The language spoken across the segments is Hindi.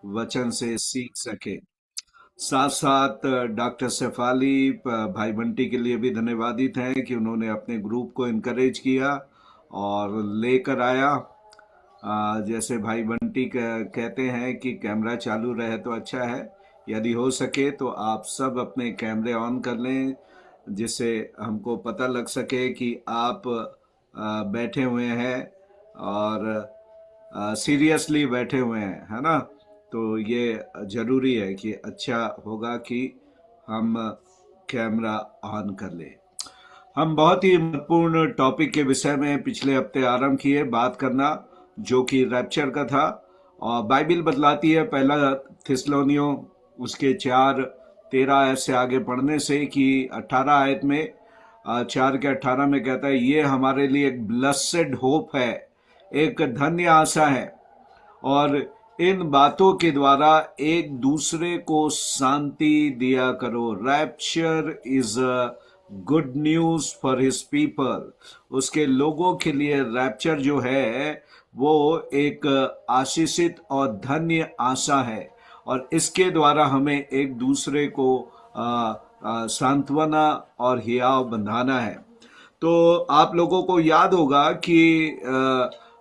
वचन से सीख सके। साथ साथ डॉक्टर शेफाली भाई बंटी के लिए भी धन्यवादित हैं कि उन्होंने अपने ग्रुप को इनकरेज किया और लेकर आया। जैसे भाई बंटी कहते हैं कि कैमरा चालू रहे तो अच्छा है। यदि हो सके तो आप सब अपने कैमरे ऑन कर लें, जिससे हमको पता लग सके कि आप बैठे हुए हैं और सीरियसली बैठे हुए हैं, है ना। तो ये जरूरी है कि अच्छा होगा कि हम कैमरा ऑन कर ले। हम बहुत ही महत्वपूर्ण टॉपिक के विषय में पिछले हफ्ते आरंभ किए बात करना, जो कि रैप्चर का था। और बाइबिल बतलाती है, पहला थिस्सलुनीयों उसके 4:13 से आगे पढ़ने से कि 18 आयत में 4 के 18 में कहता है, ये हमारे लिए एक ब्लेसेड होप है, एक धन्य आशा है, और इन बातों के द्वारा एक दूसरे को शांति दिया करो। Rapture is a good news for his people. उसके लोगों के लिए रैप्चर जो है वो एक आशीषित और धन्य आशा है, और इसके द्वारा हमें एक दूसरे को सांत्वना और हियाव बंधाना है। तो आप लोगों को याद होगा कि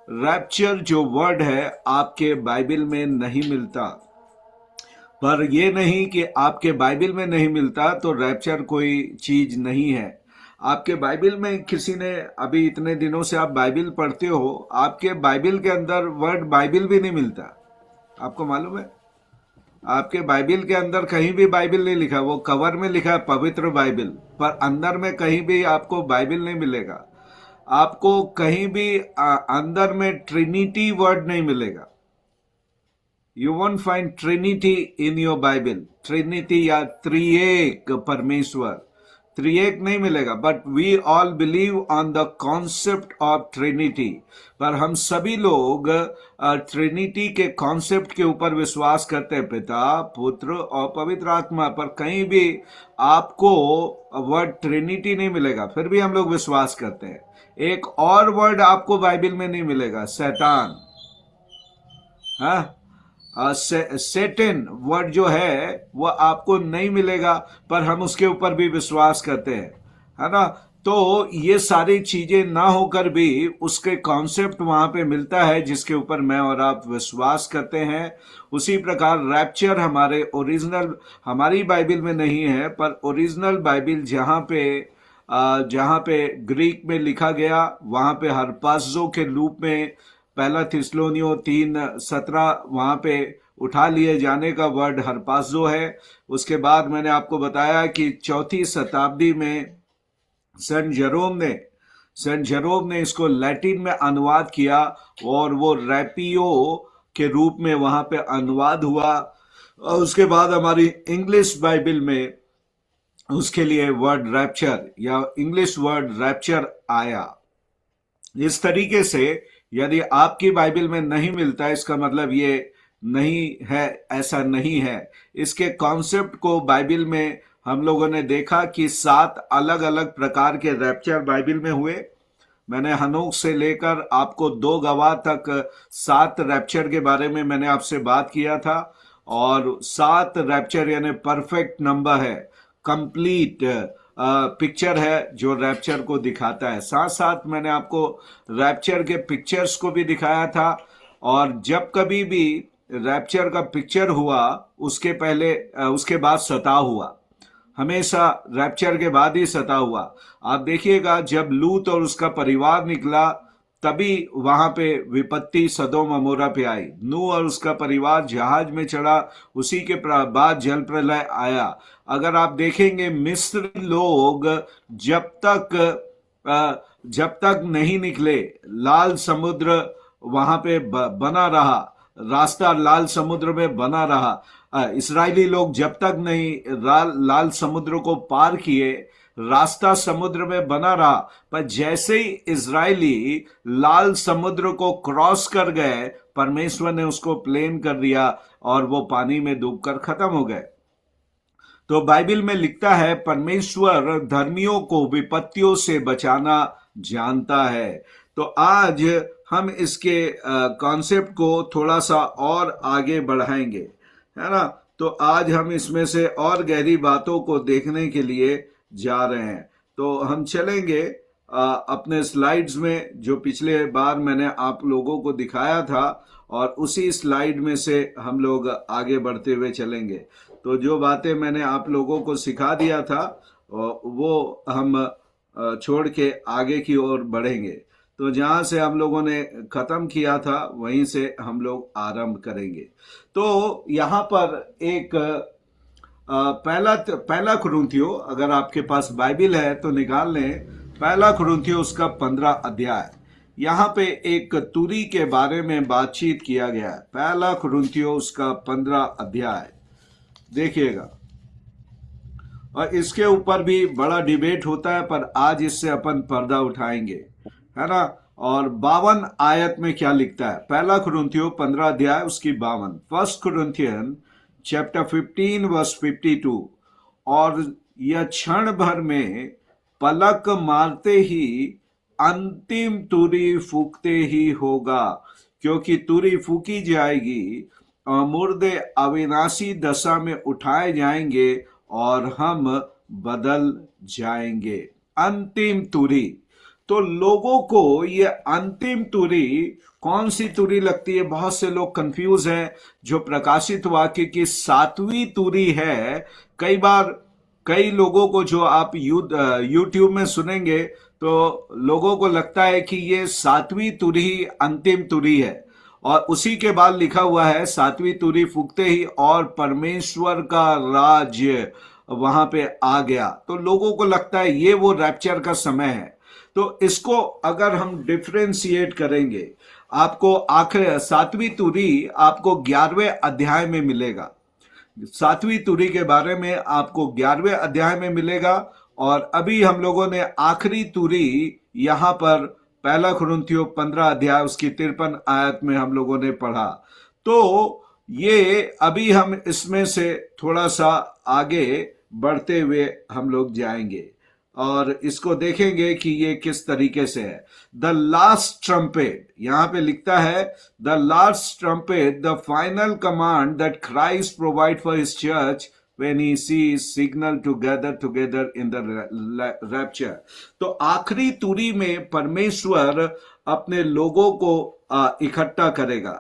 रैप्चर जो वर्ड है आपके बाइबल में नहीं मिलता। पर ये नहीं कि आपके बाइबल में नहीं मिलता तो रैप्चर कोई चीज नहीं है। आपके बाइबल में किसी ने, अभी इतने दिनों से आप बाइबल पढ़ते हो, आपके बाइबल के अंदर वर्ड बाइबल भी नहीं मिलता। आपको मालूम है? आपके बाइबल के अंदर कहीं भी बाइबल नहीं लिखा। वो कवर में लिखा है पवित्र बाइबल, पर अंदर में कहीं भी आपको बाइबल नहीं मिलेगा। आपको कहीं भी अंदर में ट्रिनिटी वर्ड नहीं मिलेगा। You won't find Trinity in your Bible. Trinity या त्रिएक परमेश्वर, त्रिएक नहीं मिलेगा। But we all believe on the concept of Trinity. पर हम सभी लोग ट्रिनिटी के कॉन्सेप्ट के ऊपर विश्वास करते हैं, पिता, पुत्र और पवित्र आत्मा। पर कहीं भी आपको वर्ड ट्रिनिटी नहीं मिलेगा, फिर भी हम लोग विश्वास करते हैं। एक और वर्ड आपको बाइबल में नहीं मिलेगा, शैतान। हाँ, सेटन वर्ड जो है वो आपको नहीं मिलेगा, पर हम उसके ऊपर भी विश्वास करते हैं, है ना। तो ये सारी चीजें ना होकर भी उसके कॉन्सेप्ट वहां पे मिलता है, जिसके ऊपर मैं और आप विश्वास करते हैं। उसी प्रकार रैप्चर हमारे ओरिजिनल, हमारी बाइबल में नहीं है, पर ओरिजिनल बाइबल जहां पे ग्रीक में लिखा गया, वहां पे हरपासो के रूप में पहला थिस्सलुनीयों 3:17 वहां पे उठा लिए जाने का वर्ड हरपासो है। उसके बाद मैंने आपको बताया कि 4वीं शताब्दी में सेंट जेरोम ने इसको लैटिन में अनुवाद किया, और वो रैपियो के रूप में वहां पे अनुवाद हुआ। और उसके बाद हमारी इंग्लिश बाइबल में उसके लिए वर्ड रैप्चर या इंग्लिश वर्ड रैप्चर आया। इस तरीके से यदि आपकी बाइबल में नहीं मिलता, इसका मतलब ये नहीं है, ऐसा नहीं है। इसके कॉन्सेप्ट को बाइबल में हम लोगों ने देखा कि 7 अलग अलग प्रकार के रैप्चर बाइबल में हुए। मैंने हनोक से लेकर आपको 2 गवाह तक 7 रैप्चर के बारे में मैंने आपसे बात किया था। और 7 रैप्चर यानी परफेक्ट नंबर है, कंप्लीट पिक्चर है जो रैप्चर को दिखाता है। साथ साथ मैंने आपको रैप्चर के पिक्चर्स को भी दिखाया था। और जब कभी भी रैप्चर का पिक्चर हुआ, उसके पहले उसके बाद सताव हुआ। हमेशा रैप्चर के बाद ही सताव हुआ। आप देखिएगा, जब लूत और उसका परिवार निकला, तभी वहां पे विपत्ति सदोम अमोरा पे आई। नूह और उसका परिवार जहाज में चढ़ा, उसी के बाद जल प्रलय आया। अगर आप देखेंगे, मिस्र लोग जब तक जब तक नहीं निकले, लाल समुद्र वहां पे बना रहा, रास्ता लाल समुद्र में बना रहा। इसराइली लोग जब तक नहीं लाल समुद्र को पार किए, रास्ता समुद्र में बना रहा। पर जैसे ही इजरायली लाल समुद्र को क्रॉस कर गए, परमेश्वर ने उसको प्लेन कर दिया और वो पानी में डूबकर खत्म हो गए। तो बाइबल में लिखता है, परमेश्वर धर्मियों को विपत्तियों से बचाना जानता है। तो आज हम इसके कॉन्सेप्ट को थोड़ा सा और आगे बढ़ाएंगे, है ना। तो आज हम इसमें से और गहरी बातों को देखने के लिए जा रहे हैं। तो हम चलेंगे अपने स्लाइड्स में, जो पिछले बार मैंने आप लोगों को दिखाया था, और उसी स्लाइड में से हम लोग आगे बढ़ते हुए चलेंगे। तो जो बातें मैंने आप लोगों को सिखा दिया था वो हम छोड़ के आगे की ओर बढ़ेंगे। तो जहां से हम लोगों ने खत्म किया था वहीं से हम लोग आरंभ करेंगे। तो यहाँ पर एक पहला कुरिन्थियों, अगर आपके पास बाइबिल है तो निकाल लें। पहला कुरिन्थियों उसका 15 अध्याय। यहाँ पे एक तुरी के बारे में बातचीत किया गया है। पहला कुरिन्थियों उसका 15 अध्याय देखिएगा। और इसके ऊपर भी बड़ा डिबेट होता है, पर आज इससे अपन पर्दा उठाएंगे, है ना। और 52 आयत में क्या लिखता है, पहला कुरिन्थियों 15 अध्याय उसकी 52। First Corinthian chapter 15 verse 52। और यह क्षण भर में पलक मारते ही अंतिम तुरी फूकते ही होगा, क्योंकि तुरी फूकी जाएगी और मुर्दे अविनाशी दशा में उठाए जाएंगे और हम बदल जाएंगे। अंतिम तुरी। तो लोगों को ये अंतिम तुरी कौन सी तुरी लगती है? बहुत से लोग कंफ्यूज हैं। जो प्रकाशित वाक्य की 7वीं तुरी है, कई बार कई लोगों को जो आप यूट्यूब में सुनेंगे तो लोगों को लगता है कि ये 7वीं तुरी ही अंतिम तुरी है, और उसी के बाद लिखा हुआ है 7वीं तुरी फूकते ही और परमेश्वर का राज्य वहां पे आ गया। तो लोगों को लगता है ये वो रैप्चर का समय है। तो इसको अगर हम डिफ्रेंशिएट करेंगे, आपको आखिर 7वीं तुरी आपको 11वें अध्याय में मिलेगा। 7वीं तुरी के बारे में आपको 11वें अध्याय में मिलेगा। और अभी हम लोगों ने आखिरी तुरी यहां पर पहला कुरिन्थियों 15 अध्याय उसकी 53 आयत में हम लोगों ने पढ़ा। तो ये अभी हम इसमें से थोड़ा सा आगे बढ़ते हुए हम लोग जाएंगे और इसको देखेंगे कि ये किस तरीके से है। द लास्ट ट्रम्पेट, यहां पे लिखता है the last trumpet, the final command that Christ provide for his church when he sees signal to gather together in the rapture। तो आखिरी तुरी में परमेश्वर अपने लोगों को इकट्ठा करेगा।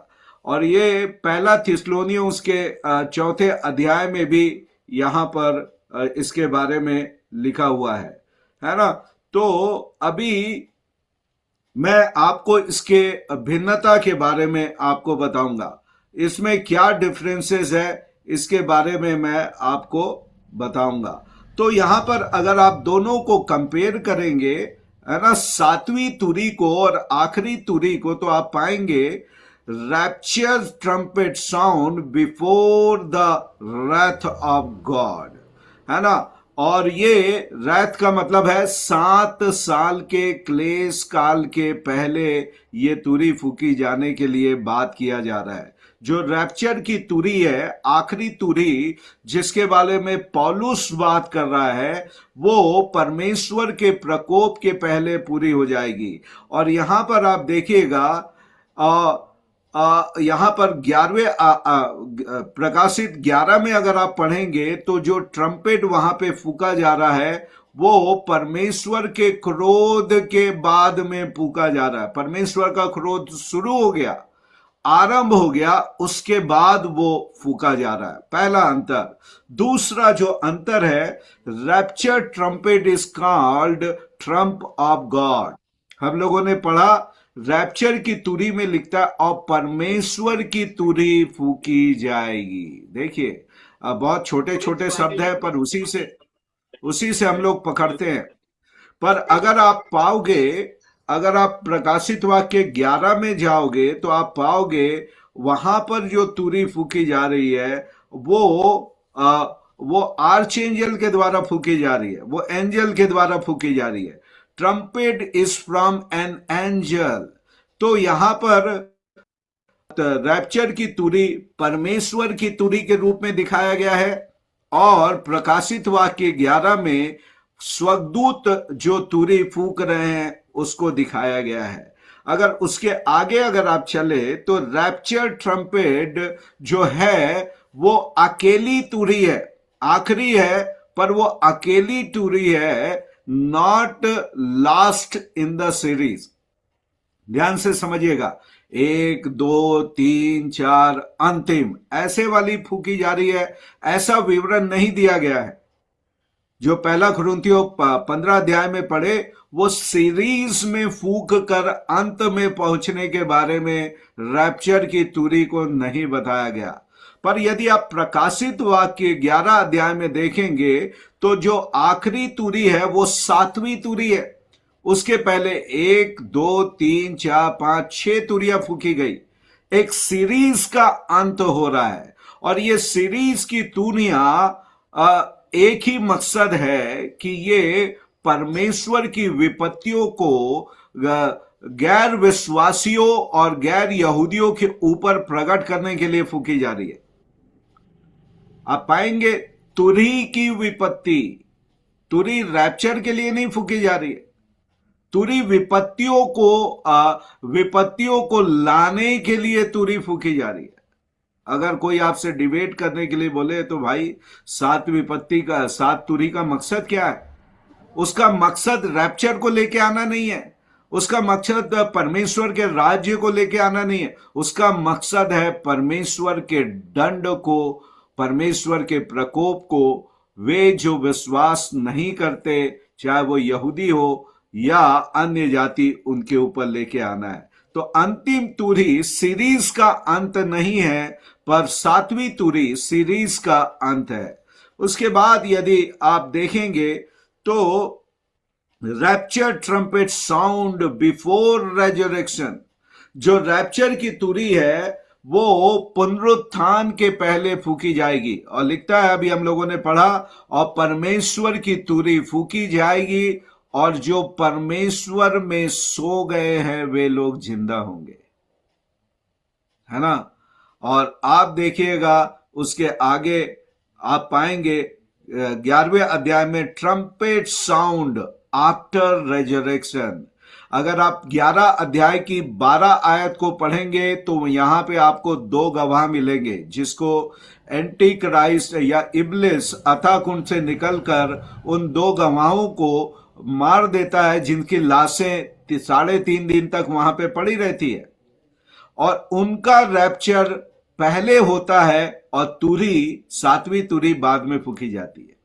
और ये पहला थिस्सलुनीयों उसके 4थे अध्याय में भी यहां पर इसके बारे में लिखा हुआ है ना। तो अभी मैं आपको इसके भिन्नता के बारे में आपको बताऊंगा, इसमें क्या डिफरेंसेस है इसके बारे में मैं आपको बताऊंगा। तो यहां पर अगर आप दोनों को कंपेयर करेंगे, है ना, 7वीं तुरी को और आखिरी तुरी को, तो आप पाएंगे rapture trumpet sound before the wrath of God, है ना। और ये रैथ का मतलब है 7 साल के क्लेश काल के पहले ये तुरी फूकी जाने के लिए बात किया जा रहा है। जो रैप्चर की तुरी है, आखिरी तुरी जिसके बारे में पौलुस बात कर रहा है, वो परमेश्वर के प्रकोप के पहले पूरी हो जाएगी। और यहां पर आप देखिएगा, यहां पर 11वें प्रकाशित 11 में अगर आप पढ़ेंगे तो जो ट्रम्पेट वहां पे फूका जा रहा है वो परमेश्वर के क्रोध के बाद में फूका जा रहा है। परमेश्वर का क्रोध शुरू हो गया, आरंभ हो गया, उसके बाद वो फूका जा रहा है। पहला अंतर। दूसरा जो अंतर है, rapture trumpet is called Trump of God. हम लोगों ने पढ़ा रैप्चर की तुरी में लिखता है और परमेश्वर की तुरी फूकी जाएगी। देखिए बहुत छोटे छोटे शब्द है, पर उसी से हम लोग पकड़ते हैं। पर अगर आप पाओगे, अगर आप प्रकाशित वाक्य 11 में जाओगे तो आप पाओगे वहां पर जो तुरी फूकी जा रही है वो आर्च एंजल के द्वारा फूकी जा रही है, वो एंजल के द्वारा फूकी जा रही है। Trumpet is from an angel. तो यहां पर रैप्चर की तुरी परमेश्वर की तुरी के रूप में दिखाया गया है, और प्रकाशित वाक्य 11 में स्वर्गदूत जो तुरी फूक रहे हैं उसको दिखाया गया है। अगर उसके आगे अगर आप चले तो रैप्चर ट्रम्पेट जो है वो अकेली तुरी है, आखिरी है, पर वो अकेली तुरी है, not last in the series. ध्यान से समझिएगा, एक दो तीन चार अंतिम ऐसे वाली फूकी जा रही है, ऐसा विवरण नहीं दिया गया है। जो पहला कुरिन्थियों 15 अध्याय में पढ़े वो सीरीज में फूक कर अंत में पहुंचने के बारे में रैप्चर की तुरी को नहीं बताया गया। पर यदि आप प्रकाशित वाक्य 11 अध्याय में देखेंगे तो जो आखिरी तुरी है वो 7वीं तुरी है। उसके पहले 1 2 3 4 5 6 तुरियां फूकी गई। एक सीरीज का अंत हो रहा है और ये सीरीज की तुरियां एक ही मकसद है कि ये परमेश्वर की विपत्तियों को गैर विश्वासियों और गैर यहूदियों के ऊपर प्रकट करने के लिए फूकी जा रही है। आप पाएंगे तुरी की विपत्ति, तुरी रैप्चर के लिए नहीं फूकी जा रही है, तुरी विपत्तियों को लाने के लिए तुरी फूकी जा रही है। अगर कोई आपसे डिबेट करने के लिए बोले तो भाई 7 तुरी का मकसद क्या है? उसका मकसद रैप्चर को लेके आना नहीं है, उसका मकसद परमेश्वर के राज्य को लेके आना नहीं है, उसका मकसद है परमेश्वर के दंड को, परमेश्वर के प्रकोप को वे जो विश्वास नहीं करते, चाहे वो यहूदी हो या अन्य जाति, उनके ऊपर लेके आना है। तो अंतिम तुरी सीरीज का अंत नहीं है, पर 7वीं तुरी सीरीज का अंत है। उसके बाद यदि आप देखेंगे तो rapture trumpet sound before resurrection, जो रैप्चर की तुरी है वो पुनरुत्थान के पहले फूकी जाएगी। और लिखता है, अभी हम लोगों ने पढ़ा, और परमेश्वर की तुरी फूकी जाएगी और जो परमेश्वर में सो गए हैं वे लोग जिंदा होंगे, है ना। और आप देखिएगा उसके आगे आप पाएंगे 11वें अध्याय में ट्रम्पेट साउंड आफ्टर रेजरेक्शन। अगर आप 11 अध्याय की 12 आयत को पढ़ेंगे तो यहां पे आपको 2 गवाह मिलेंगे, जिसको एंटी क्राइस्ट या इब्लिस अथाह कुंड से निकलकर उन 2 गवाहों को मार देता है, जिनकी लाशें 3.5 दिन तक वहां पे पड़ी रहती है और उनका रैप्चर पहले होता है और तुरी 7वीं तुरी बाद में फूकी जाती है।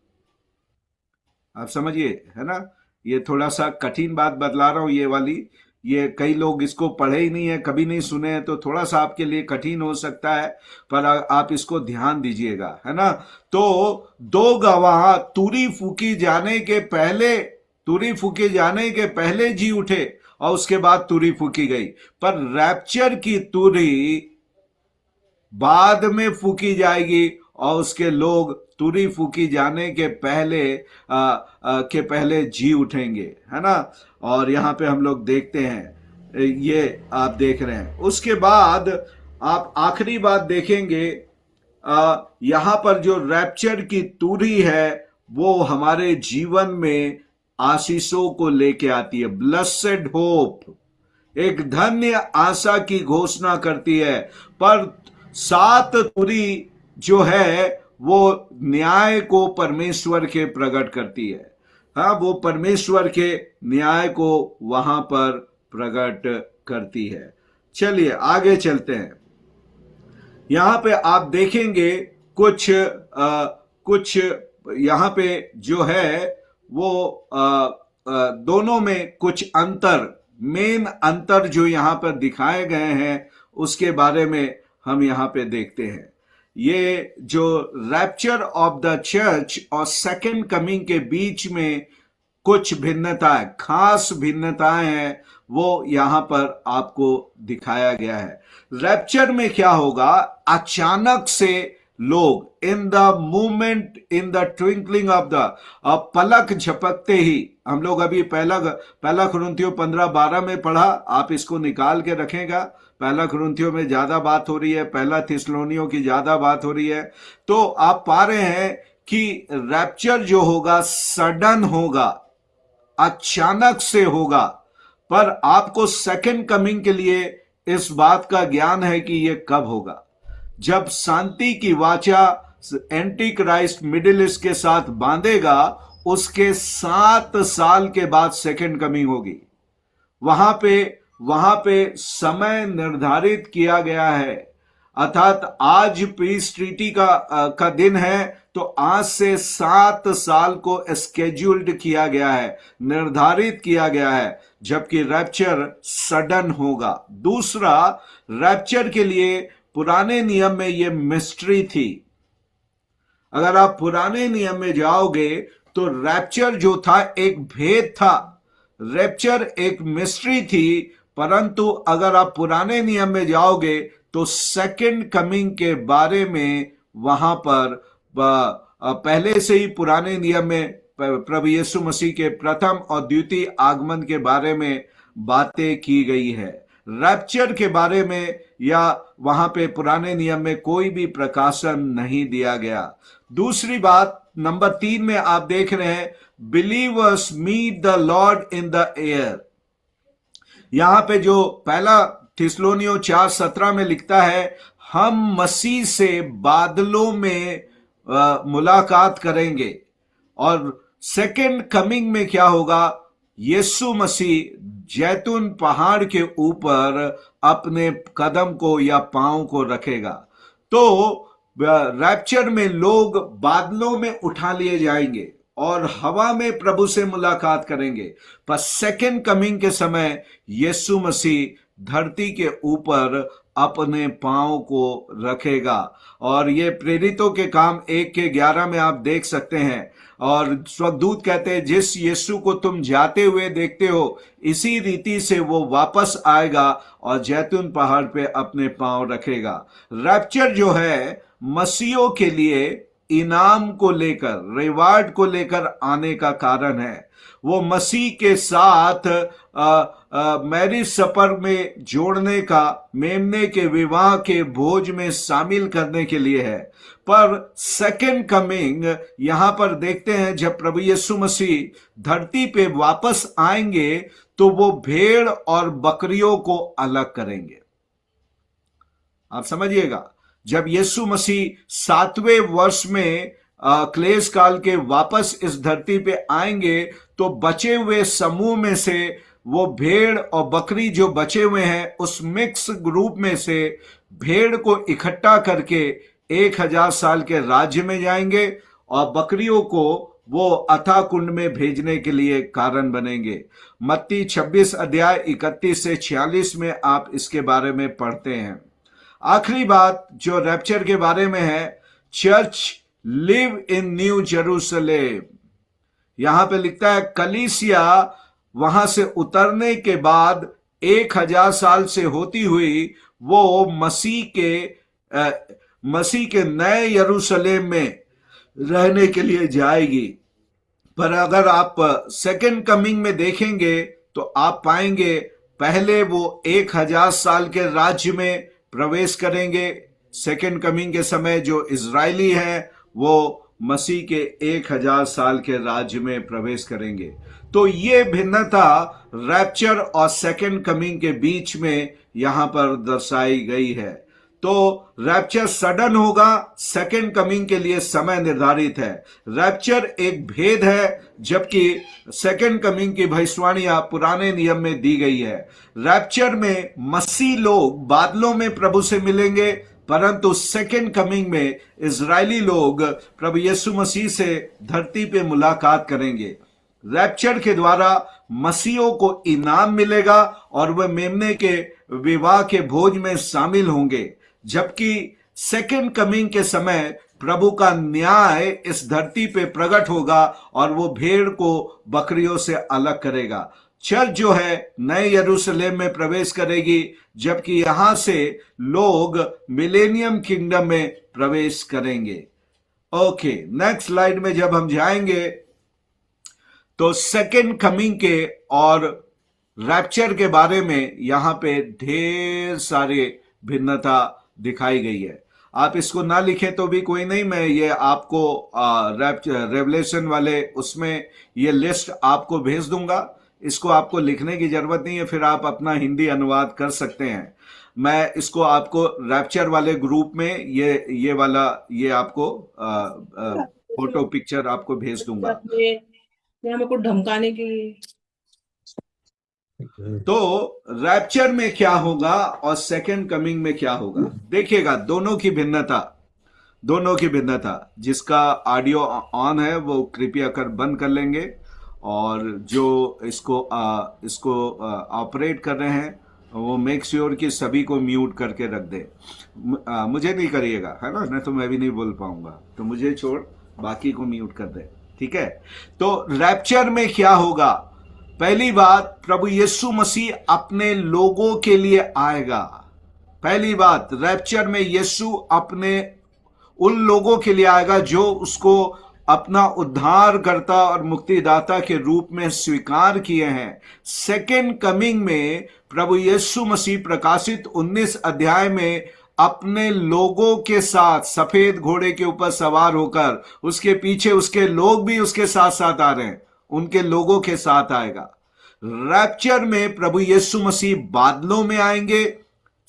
आप समझिए, है ना। ये थोड़ा सा कठिन बात बतला रहा हूं ये वाली, ये कई लोग इसको पढ़े ही नहीं है, कभी नहीं सुने हैं, तो थोड़ा सा आपके लिए कठिन हो सकता है, पर आप इसको ध्यान दीजिएगा, है ना। तो 2 गवाह तुरी फूकी जाने के पहले जी उठे और उसके बाद तुरी फूकी गई, पर रैप्चर की तुरी बाद में फूकी जाएगी और उसके लोग तुरी फूकी जाने के पहले जी उठेंगे, है ना। और यहां पे हम लोग देखते हैं, ये आप देख रहे हैं। उसके बाद आप आखिरी बात देखेंगे, यहां पर जो रैप्चर की तुरी है वो हमारे जीवन में आशीषों को लेके आती है, ब्लेसेड होप, एक धन्य आशा की घोषणा करती है। पर 7 तुरी जो है वो न्याय को परमेश्वर के प्रकट करती है। हाँ, वो परमेश्वर के न्याय को वहां पर प्रकट करती है। चलिए आगे चलते हैं। यहां पे आप देखेंगे कुछ यहां पे जो है वो दोनों में कुछ अंतर, मेन अंतर जो यहां पर दिखाए गए हैं उसके बारे में हम यहां पे देखते हैं। ये जो रैप्चर ऑफ द चर्च और सेकंड कमिंग के बीच में कुछ भिन्नताएं, खास भिन्नताएं हैं, वो यहां पर आपको दिखाया गया है। रैप्चर में क्या होगा, अचानक से लोग in the movement, in the twinkling of the, पलक झपकते ही, हम लोग अभी पहला कुरिन्थियों 15-12 में पढ़ा, आप इसको निकाल के रखेगा। पहला कुरिन्थियों में ज्यादा बात हो रही है, पहला थिस्सलुनीयों की ज्यादा बात हो रही है। तो आप पा रहे हैं कि रैप्चर जो होगा सडन होगा, अचानक से होगा, पर आपको सेकंड कमिंग के लिए इस बात का ज्ञान है कि यह कब होगा, जब शांति की वाचा एंटी क्राइस्ट मिडिल ईस्ट के साथ बांधेगा, उसके 7 साल के बाद सेकंड कमिंग होगी। वहां पे समय निर्धारित किया गया है, अर्थात आज पीस ट्रीटी का दिन है, तो आज से 7 साल को स्केड्यूल्ड किया गया है, निर्धारित किया गया है, जबकि रैप्चर सडन होगा। दूसरा, रैप्चर के लिए पुराने नियम में यह मिस्ट्री थी। अगर आप पुराने नियम में जाओगे तो रैप्चर जो था एक भेद था, रैप्चर एक मिस्ट्री थी। परंतु अगर आप पुराने नियम में जाओगे तो सेकंड कमिंग के बारे में वहां पर पहले से ही पुराने नियम में प्रभु यीशु मसीह के प्रथम और द्वितीय आगमन के बारे में बातें की गई है। रैप्चर के बारे में या वहां पे पुराने नियम में कोई भी प्रकाशन नहीं दिया गया। दूसरी बात, नंबर 3 में आप देख रहे हैं, believers meet the Lord in the air. यहां पे जो पहला थिस्सलुनीयों 4:17 में लिखता है, हम मसीह से बादलों में मुलाकात करेंगे। और सेकंड कमिंग में क्या होगा, यीशु मसीह जैतून पहाड़ के ऊपर अपने कदम को या पांव को रखेगा। तो रैप्चर में लोग बादलों में उठा लिए जाएंगे और हवा में प्रभु से मुलाकात करेंगे। पर सेकंड कमिंग के समय यीशु मसीह धरती के ऊपर अपने पांव को रखेगा। और ये प्रेरितों के काम 1:11 में आप देख सकते हैं। और स्वर्गदूत कहते हैं, जिस यीशु को तुम जाते हुए देखते हो, इसी रीति से वो वापस आएगा और जैतून पहाड़ पे अपने पांव रखेगा। रैप्चर जो है मसीहों के लिए इनाम को लेकर, रिवार्ड को लेकर आने का कारण है। वो मसीह के साथ मैरिज सपर में जोड़ने का, मेमने के विवाह के भोज में शामिल करने के लिए है। पर सेकंड कमिंग यहां पर देखते हैं, जब प्रभु यीशु मसीह धरती पे वापस आएंगे तो वो भेड़ और बकरियों को अलग करेंगे। आप समझिएगा, जब यीशु मसीह 7वें वर्ष में क्लेश काल के वापस इस धरती पे आएंगे, तो बचे हुए समूह में से वो भेड़ और बकरी जो बचे हुए हैं, उस मिक्स ग्रुप में से भेड़ को इकट्ठा करके 1000 साल के राज्य में जाएंगे और बकरियों को वो अथाह कुंड में भेजने के लिए कारण बनेंगे। मत्ती 26:31-46 में आप इसके बारे में पढ़ते हैं। आखिरी बात जो रैप्चर के बारे में है, church live in new Jerusalem. यहां पे लिखता है, कलीसिया वहां से उतरने के बाद 1000 साल से होती हुई वो मसीह के नए यरूशलेम में रहने के लिए जाएगी। पर अगर आप सेकंड कमिंग में देखेंगे तो आप पाएंगे, पहले वो 1000 साल के राज्य में प्रवेश करेंगे। सेकंड कमिंग के समय जो इजरायली हैं वो मसीह के 1000 साल के राज्य में प्रवेश करेंगे। तो ये भिन्नता रैप्चर और सेकंड कमिंग के बीच में यहां पर दर्शाई गई है। तो रैप्चर सडन होगा, सेकंड कमिंग के लिए समय निर्धारित है। रैप्चर एक भेद है, जबकि सेकंड कमिंग की भविष्यवाणियां पुराने नियम में दी गई है। रैप्चर में मसीह लोग बादलों में प्रभु से मिलेंगे, परंतु सेकंड कमिंग में इजरायली लोग प्रभु यीशु मसीह से धरती पे मुलाकात करेंगे। रैप्चर के द्वारा मसीहों को इनाम मिलेगा और वह मेमने के विवाह के भोज में शामिल होंगे, जबकि सेकंड कमिंग के समय प्रभु का न्याय इस धरती पे प्रकट होगा और वो भेड़ को बकरियों से अलग करेगा। चर्च जो है नए यरूशलेम में प्रवेश करेगी, जबकि यहां से लोग मिलेनियम किंगडम में प्रवेश करेंगे। ओके, नेक्स्ट स्लाइड में जब हम जाएंगे तो सेकंड कमिंग के और रैप्चर के बारे में यहां पे ढेर सारे भिन्नता दिखाई गई है। आप इसको ना लिखें तो भी कोई नहीं, मैं ये आपको रेवलेशन वाले उसमें ये लिस्ट आपको भेज दूंगा। इसको आपको लिखने की जरूरत नहीं है, फिर आप अपना हिंदी अनुवाद कर सकते हैं। मैं इसको आपको रैप्चर वाले ग्रुप में ये वाला ये आपको फोटो पिक्चर आपको भेज दूंगा। ये मेरे को धमकाने के लिए। तो रैप्चर में क्या होगा और सेकंड कमिंग में क्या होगा, देखिएगा दोनों की भिन्नता। जिसका ऑडियो ऑन है वो कृपया कर बंद कर लेंगे, और जो इसको ऑपरेट कर रहे हैं वो मेक श्योर कि सभी को म्यूट करके रख दे। मुझे नहीं करिएगा, है ना, नहीं तो मैं भी नहीं बोल पाऊंगा, तो मुझे छोड़ बाकी को म्यूट कर दे, ठीक है। तो रैप्चर में क्या होगा, पहली बात, प्रभु यीशु मसीह अपने लोगों के लिए आएगा। पहली बात, रैप्चर में यीशु अपने उन लोगों के लिए आएगा जो उसको अपना उद्धारकर्ता और मुक्तिदाता के रूप में स्वीकार किए हैं। सेकेंड कमिंग में प्रभु यीशु मसीह प्रकाशित 19 अध्याय में अपने लोगों के साथ सफेद घोड़े के ऊपर सवार होकर, उसके पीछे उसके लोग भी उसके साथ साथ आ रहे हैं, उनके लोगों के साथ आएगा। रैप्चर में प्रभु यीशु मसीह बादलों में आएंगे।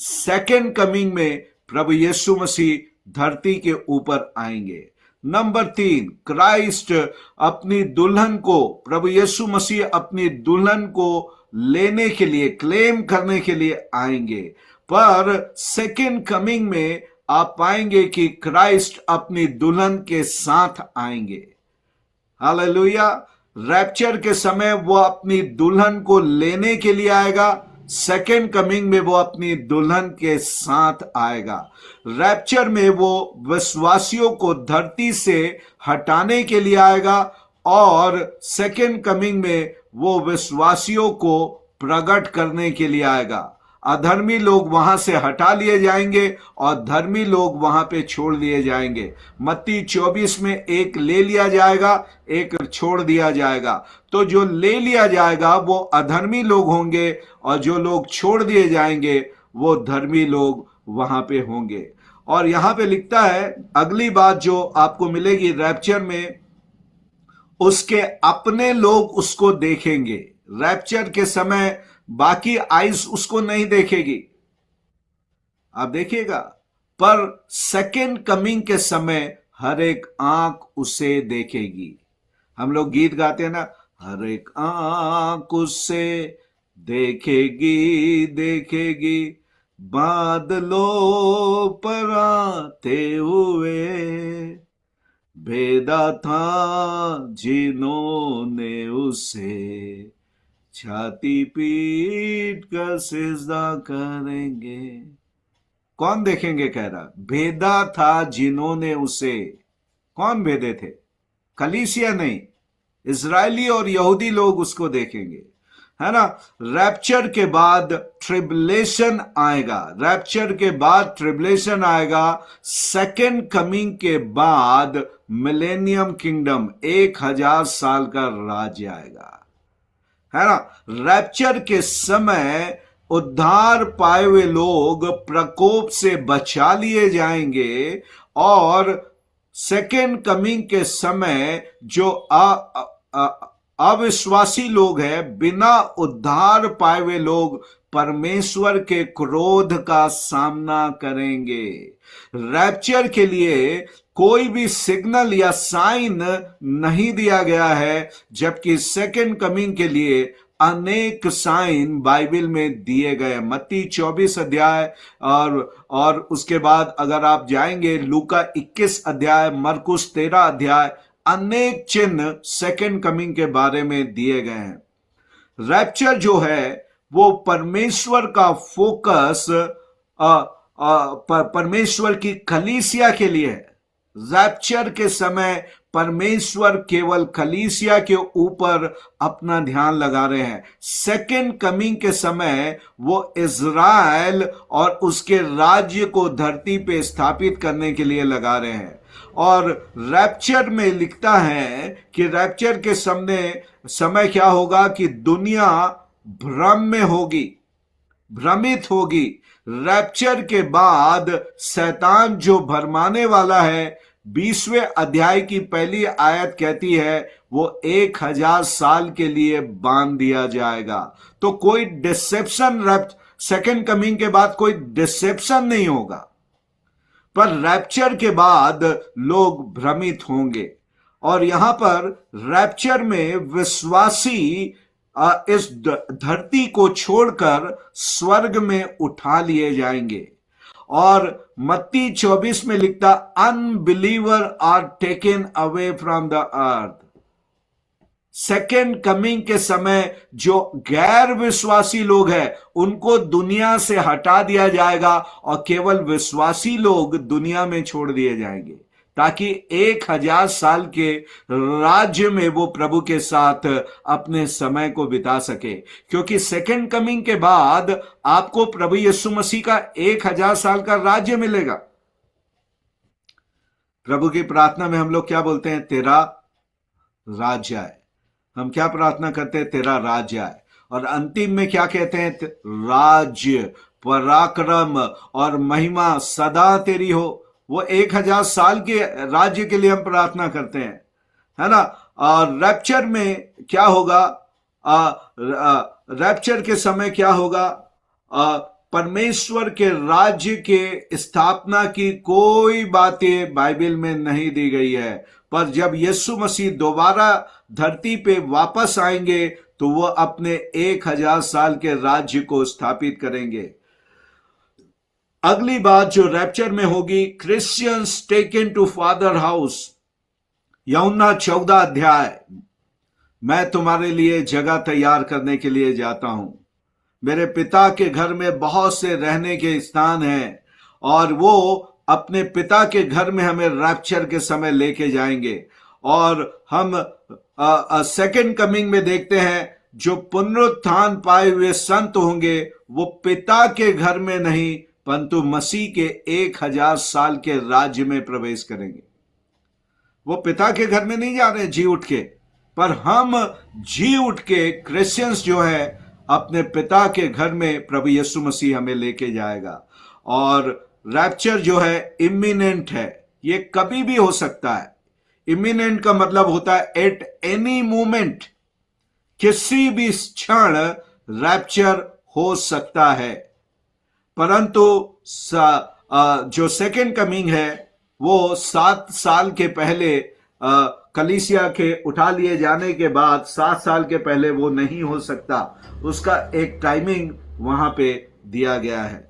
सेकेंड कमिंग में प्रभु यीशु मसीह धरती के ऊपर आएंगे। नंबर 3, क्राइस्ट अपनी दुल्हन को, प्रभु यीशु मसीह अपनी दुल्हन को लेने के लिए, क्लेम करने के लिए आएंगे। पर सेकेंड कमिंग में आप पाएंगे कि क्राइस्ट अपनी दुल्हन के साथ आएंगे। हालेलुया। रैप्चर के समय वो अपनी दुल्हन को लेने के लिए आएगा, सेकेंड कमिंग में वो अपनी दुल्हन के साथ आएगा। रैप्चर में वो विश्वासियों को धरती से हटाने के लिए आएगा, और सेकेंड कमिंग में वो विश्वासियों को प्रकट करने के लिए आएगा। अधर्मी लोग वहां से हटा लिए जाएंगे और धर्मी लोग वहां पे छोड़ दिए जाएंगे। मत्ती 24 में एक ले लिया जाएगा, एक छोड़ दिया जाएगा। तो जो ले लिया जाएगा वो अधर्मी लोग होंगे, और जो लोग छोड़ दिए जाएंगे वो धर्मी लोग वहां पे होंगे। और यहां पे लिखता है, अगली बात जो आपको मिलेगी रैप्चर में, उसके अपने लोग उसको देखेंगे। रैप्चर के समय बाकी आइज उसको नहीं देखेगी, आप देखिएगा, पर सेकेंड कमिंग के समय हर एक आंख उसे देखेगी। हम लोग गीत गाते हैं ना, हर एक आंख उसे देखेगी देखेगी, बादलों पर आते हुए, भेदा था जिन्होंने उसे, छाती पीट कर सिजदा करेंगे। कौन देखेंगे, कह रहा, भेदा था जिन्होंने उसे। कौन भेदे थे? कलीसिया नहीं, इजरायली और यहूदी लोग उसको देखेंगे, है ना। रैप्चर के बाद ट्रिबुलेशन आएगा, रैप्चर के बाद ट्रिबुलेशन आएगा। सेकेंड कमिंग के बाद मिलेनियम किंगडम, 1000 साल का राज्य आएगा, है ना। रैप्चर के समय उद्धार पाए हुए लोग प्रकोप से बचा लिए जाएंगे, और सेकेंड कमिंग के समय जो अविश्वासी लोग हैं, बिना उद्धार पाए हुए लोग परमेश्वर के क्रोध का सामना करेंगे। रैप्चर के लिए कोई भी सिग्नल या साइन नहीं दिया गया है, जबकि सेकेंड कमिंग के लिए अनेक साइन बाइबल में दिए गए। मत्ती 24 अध्याय और उसके बाद अगर आप जाएंगे लूका 21 अध्याय, मरकुस 13 अध्याय, अनेक चिन्ह सेकेंड कमिंग के बारे में दिए गए हैं। रैप्चर जो है वो परमेश्वर का फोकस परमेश्वर की कलीसिया के लिए है। रैप्चर के समय परमेश्वर केवल कलीसिया के ऊपर अपना ध्यान लगा रहे हैं। सेकेंड कमिंग के समय वो इज़राइल और उसके राज्य को धरती पे स्थापित करने के लिए लगा रहे हैं। और रैप्चर में लिखता है कि रैप्चर के समय क्या होगा कि दुनिया भ्रम में होगी, भ्रमित होगी। रैप्चर के बाद शैतान जो भरमाने वाला है, 20वें अध्याय की पहली आयत कहती है, वो 1000 साल के लिए बांध दिया जाएगा। तो कोई डिसेप्शन, सेकेंड कमिंग के बाद कोई डिसेप्शन नहीं होगा, पर रैप्चर के बाद लोग भ्रमित होंगे। और यहां पर रैप्चर में विश्वासी इस धरती को छोड़कर स्वर्ग में उठा लिए जाएंगे। और मत्ती 24 में लिखता, unbeliever are taken away from the earth. Second coming के समय जो गैर विश्वासी लोग हैं उनको दुनिया से हटा दिया जाएगा और केवल विश्वासी लोग दुनिया में छोड़ दिए जाएंगे, ताकि 1000 साल के राज्य में वो प्रभु के साथ अपने समय को बिता सके। क्योंकि सेकेंड कमिंग के बाद आपको प्रभु यीशु मसीह का 1000 साल का राज्य मिलेगा। प्रभु की प्रार्थना में हम लोग क्या बोलते हैं? तेरा राज्य आए। हम क्या प्रार्थना करते हैं? तेरा राज्य आए। और अंतिम में क्या कहते हैं? राज्य, पराक्रम और महिमा सदा तेरी हो। वो 1000 साल के राज्य के लिए हम प्रार्थना करते हैं, है ना। और रैप्चर में क्या होगा? रैप्चर के समय क्या होगा? परमेश्वर के राज्य के स्थापना की कोई बातें बाइबल में नहीं दी गई है। पर जब यीशु मसीह दोबारा धरती पे वापस आएंगे तो वो अपने 1000 साल के राज्य को स्थापित करेंगे। अगली बात जो रैप्चर में होगी, Christians taken to father house. यूहन्ना 14 अध्याय, मैं तुम्हारे लिए जगह तैयार करने के लिए जाता हूं। मेरे पिता के घर में बहुत से रहने के स्थान हैं, और वो अपने पिता के घर में हमें रैप्चर के समय लेके जाएंगे। और हम सेकेंड कमिंग में देखते हैं जो पुनरुत्थान पाए हुए संत होंगे वो पिता के घर में नहीं परंतु मसीह के 1000 साल के राज्य में प्रवेश करेंगे। वो पिता के घर में नहीं जा रहे जी उठ के, पर हम जी उठ के क्रिश्चियंस जो है अपने पिता के घर में प्रभु यीशु मसीह हमें लेके जाएगा। और रैप्चर जो है इमिनेंट है, ये कभी भी हो सकता है। इमिनेंट का मतलब होता है एट एनी मोमेंट, किसी भी क्षण रैप्चर हो सकता है। परंतु जो सेकेंड कमिंग है वो 7 साल के पहले, कलीसिया के उठा लिए जाने के बाद 7 साल के पहले वो नहीं हो सकता। उसका एक टाइमिंग वहां पे दिया गया है।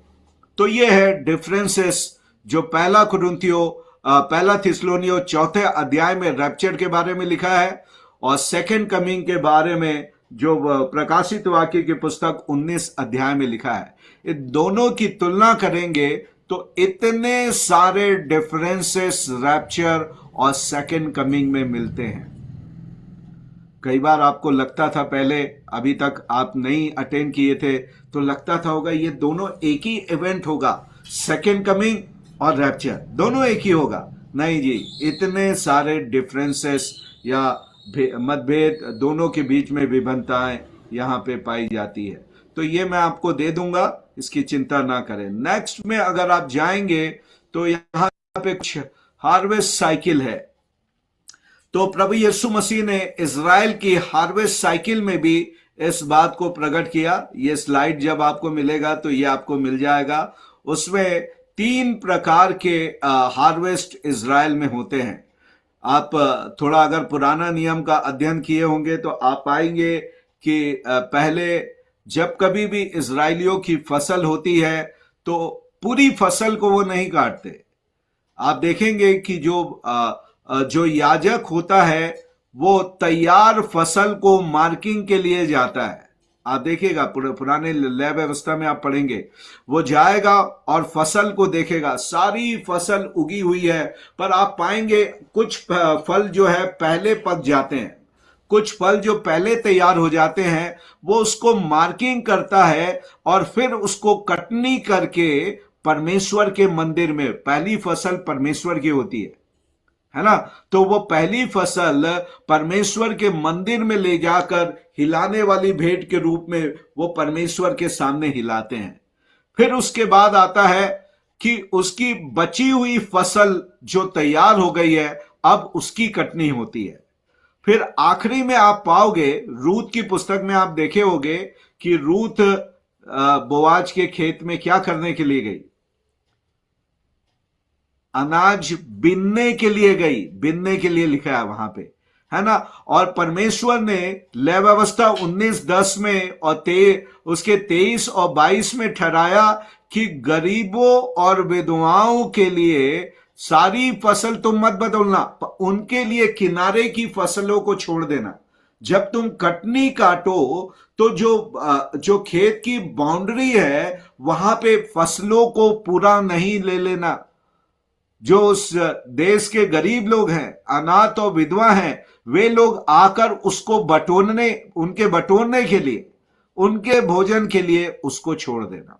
तो ये है डिफरेंसेस जो पहला थिस्सलुनीय 4 अध्याय में रैप्चर के बारे में लिखा है, और सेकेंड कमिंग के बारे में जो प्रकाशित वाक्य की पुस्तक 19 अध्याय में लिखा है। इन दोनों की तुलना करेंगे तो इतने सारे डिफरेंसेस रैप्चर और सेकेंड कमिंग में मिलते हैं। कई बार आपको लगता था पहले, अभी तक आप नहीं अटेंड किए थे तो लगता था होगा ये दोनों एक ही इवेंट होगा, सेकेंड कमिंग और रैप्चर दोनों एक ही होगा। नहीं जी, इतने सारे डिफरेंसेस या मतभेद, दोनों के बीच में विभिन्नताएं यहां पे पाई जाती है। तो ये मैं आपको दे दूंगा, इसकी चिंता ना करें। नेक्स्ट में अगर आप जाएंगे तो यहां पे कुछ हार्वेस्ट साइकिल है। तो प्रभु यीशु मसीह ने इज़राइल की हार्वेस्ट साइकिल में भी इस बात को प्रकट किया। ये स्लाइड जब आपको मिलेगा तो ये आपको मिल जाएगा। उसमें 3 प्रकार के हार्वेस्ट इज़राइल में होते हैं। आप थोड़ा अगर पुराना नियम का अध्ययन किए होंगे तो आप पाएंगे कि पहले जब कभी भी इज़राइलियों की फसल होती है तो पूरी फसल को वो नहीं काटते। आप देखेंगे कि जो याजक होता है वो तैयार फसल को मार्किंग के लिए जाता है। आप देखिएगा पुराने लय व्यवस्था में आप पढ़ेंगे, वो जाएगा और फसल को देखेगा, सारी फसल उगी हुई है, पर आप पाएंगे कुछ फल जो है पहले पक जाते हैं, कुछ फल जो पहले तैयार हो जाते हैं वो उसको मार्किंग करता है और फिर उसको कटनी करके परमेश्वर के मंदिर में, पहली फसल परमेश्वर की होती है ना, तो वो पहली फसल परमेश्वर के मंदिर में ले जाकर हिलाने वाली भेंट के रूप में वो परमेश्वर के सामने हिलाते हैं। फिर उसके बाद आता है कि उसकी बची हुई फसल जो तैयार हो गई है अब उसकी कटनी होती है। फिर आखिरी में आप पाओगे, रूत की पुस्तक में आप देखे होंगे कि रूत बोआज के खेत में क्या करने के लिए गई? अनाज बिनने के लिए गई, बिनने के लिए लिखा है वहां पे, है ना। और परमेश्वर ने लय व्यवस्था 19:10 में और उसके 23 और 22 में ठहराया कि गरीबों और विधवाओं के लिए सारी फसल तुम मत बदलना, उनके लिए किनारे की फसलों को छोड़ देना। जब तुम कटनी काटो तो जो खेत की बाउंड्री है वहां पे फसलों को पूरा नहीं ले लेना। जो उस देश के गरीब लोग हैं, अनाथ और विधवा हैं, वे लोग आकर उसको बटोरने, उनके बटोरने के लिए, उनके भोजन के लिए उसको छोड़ देना।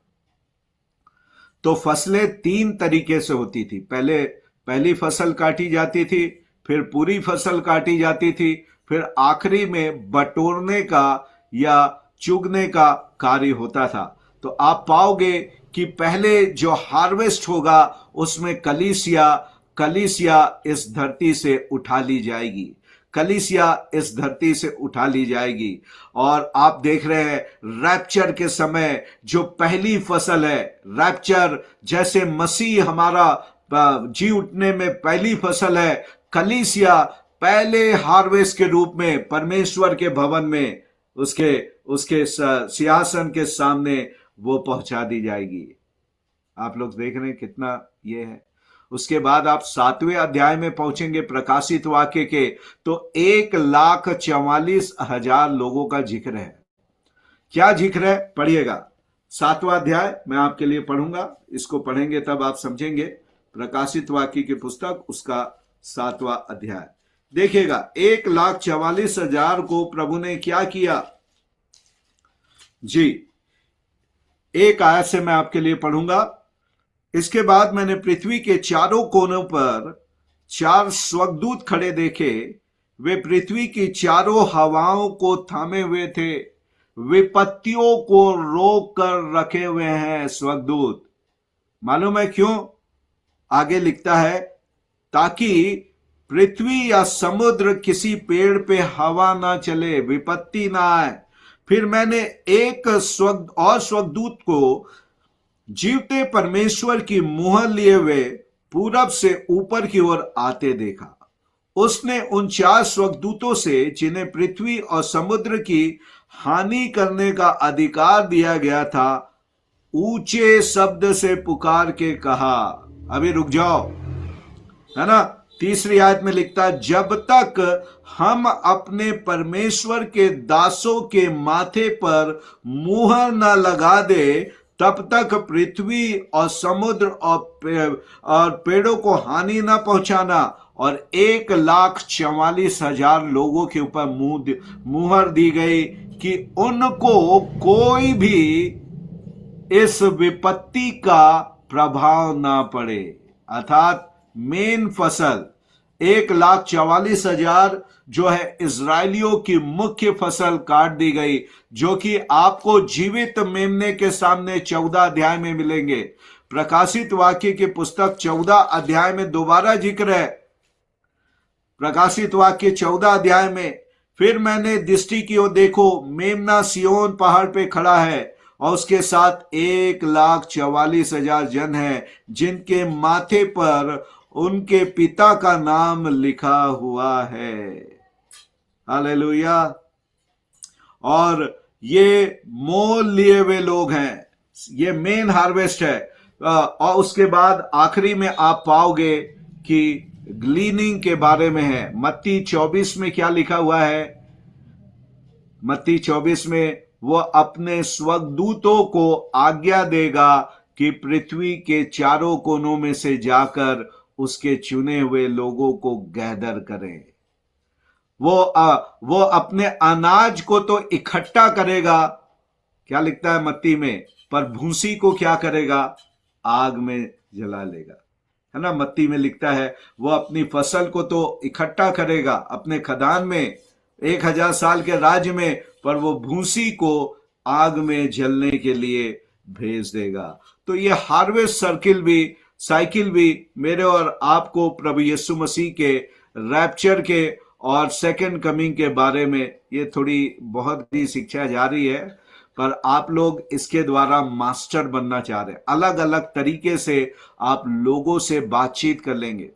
तो फसलें 3 तरीके से होती थी। पहले पहली फसल काटी जाती थी, फिर पूरी फसल काटी जाती थी, फिर आखिरी में बटोरने का या चुगने का कार्य होता था। तो आप पाओगे कि पहले जो हार्वेस्ट होगा उसमें कलीसिया कलीसिया इस धरती से उठा ली जाएगी, कलीसिया इस धरती से उठा ली जाएगी। और आप देख रहे हैं रैप्चर के समय जो पहली फसल है, रैप्चर जैसे मसीह हमारा जी उठने में पहली फसल है, कलीसिया पहले हार्वेस्ट के रूप में परमेश्वर के भवन में उसके उसके सिंहासन के सामने वो पहुंचा दी जाएगी। आप लोग देख रहे हैं कितना ये है। उसके बाद आप 7वें अध्याय में पहुंचेंगे प्रकाशित वाक्य के, तो 1,44,000 लोगों का जिक्र है। क्या जिक्र है? पढ़िएगा 7वां अध्याय, मैं आपके लिए पढ़ूंगा, इसको पढ़ेंगे तब आप समझेंगे। प्रकाशित वाक्य की पुस्तक उसका 7वां अध्याय देखिएगा। 1,44,000 को प्रभु ने क्या किया जी। एक आयत से मैं आपके लिए पढ़ूंगा। इसके बाद मैंने पृथ्वी के चारों कोनों पर 4 स्वर्गदूत खड़े देखे। वे पृथ्वी की चारों हवाओं को थामे हुए थे, विपत्तियों को रोक कर रखे हुए हैं स्वर्गदूत। मालूम है क्यों? आगे लिखता है, ताकि पृथ्वी या समुद्र किसी पेड़ पे हवा ना चले, विपत्ति ना आए। फिर मैंने एक स्वर्गदूत को जीवते परमेश्वर की मुहर लिए हुए पूरब से ऊपर की ओर आते देखा। उसने उन 4 स्वर्गदूतों से, जिन्हें पृथ्वी और समुद्र की हानि करने का अधिकार दिया गया था, ऊंचे शब्द से पुकार के कहा, अभी रुक जाओ, है ना। 3री आयत में लिखता है, जब तक हम अपने परमेश्वर के दासों के माथे पर मुहर न लगा दे, तब तक पृथ्वी और समुद्र और पेड़ों को हानि न पहुंचाना। और 1,44,000 लोगों के ऊपर मुहर दी गई कि उनको कोई भी इस विपत्ति का प्रभाव ना पड़े। अर्थात मेन फसल 1,44,000 जो है इजरायलियों की मुख्य फसल काट दी गई, जो कि आपको जीवित मेमने के सामने 14 अध्याय में मिलेंगे। प्रकाशित वाक्य की पुस्तक 14 अध्याय में दोबारा जिक्र है। प्रकाशित वाक्य 14 अध्याय में, फिर मैंने दृष्टि की ओर, देखो मेमना सियोन पहाड़ पे खड़ा है और उसके साथ 1,44,000 जन हैं, जिनके माथे पर उनके पिता का नाम लिखा हुआ है। हालेलुया। और ये मोल लिए हुए लोग हैं, ये मेन हार्वेस्ट है। और उसके बाद आखिरी में आप पाओगे कि ग्लीनिंग के बारे में है। मत्ती 24 में क्या लिखा हुआ है? मत्ती 24 में वो अपने स्वर्गदूतों को आज्ञा देगा कि पृथ्वी के चारों कोनों में से जाकर उसके चुने हुए लोगों को गैदर करें। वो अपने अनाज को तो इकट्ठा करेगा, क्या लिखता है मत्ती में, पर भूसी को क्या करेगा? आग में जला लेगा, है ना। मत्ती में लिखता है वो अपनी फसल को तो इकट्ठा करेगा अपने खदान में 1,000 साल के राज्य में, पर वो भूसी को आग में जलने के लिए भेज देगा। तो ये हार्वेस्ट साइकिल भी मेरे और आपको प्रभु यीशु मसीह के रैप्चर के और सेकंड कमिंग के बारे में ये थोड़ी बहुत ही शिक्षा जारी है, पर आप लोग इसके द्वारा मास्टर बनना चाह रहे हैं। अलग अलग तरीके से आप लोगों से बातचीत कर लेंगे,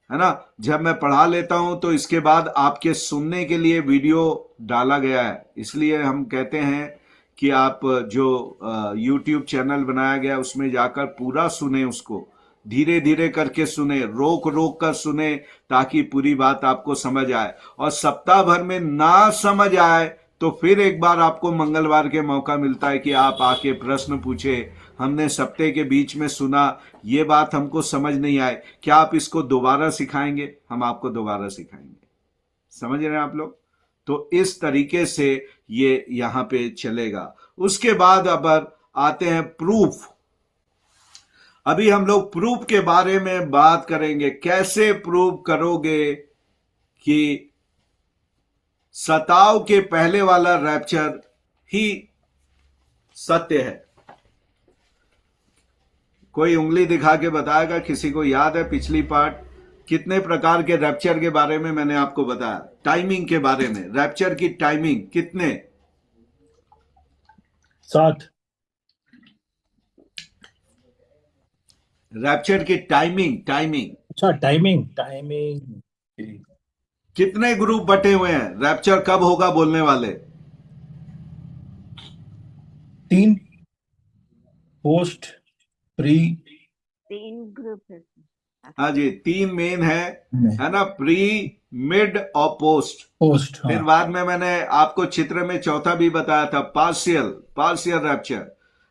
है ना। जब मैं पढ़ा लेता हूं तो इसके बाद आपके सुनने के लिए वीडियो डाला गया है, इसलिए हम कहते हैं कि आप जो YouTube चैनल बनाया गया उसमें जाकर पूरा सुने, उसको धीरे धीरे करके सुने, रोक रोक कर सुने, ताकि पूरी बात आपको समझ आए। और सप्ताह भर में ना समझ आए तो फिर एक बार आपको मंगलवार के मौका मिलता है कि आप आके प्रश्न पूछे, हमने सप्ताह के बीच में सुना, ये बात हमको समझ नहीं आए, क्या आप इसको दोबारा सिखाएंगे? हम आपको दोबारा सिखाएंगे। समझ रहे हैं आप लोग? तो इस तरीके से ये यहां पे चलेगा। उसके बाद अब आते हैं प्रूफ। अभी हम लोग प्रूफ के बारे में बात करेंगे। कैसे प्रूफ करोगे कि सताव के पहले वाला रैप्चर ही सत्य है? कोई उंगली दिखा के बताएगा? किसी को याद है पिछली पार्ट कितने प्रकार के रैप्चर के बारे में मैंने आपको बताया? टाइमिंग के बारे में, रैप्चर की टाइमिंग कितने? 7। रैप्चर की टाइमिंग अच्छा, टाइमिंग। कितने ग्रुप बटे हुए हैं? रैप्चर कब होगा बोलने वाले? 3 पोस्ट प्री। 3 ग्रुप है। हाँ जी, 3 मेन है ना, प्री, मिड और पोस्ट। हाँ। फिर बाद में मैंने आपको चित्र में चौथा भी बताया था, पार्शियल रैप्चर,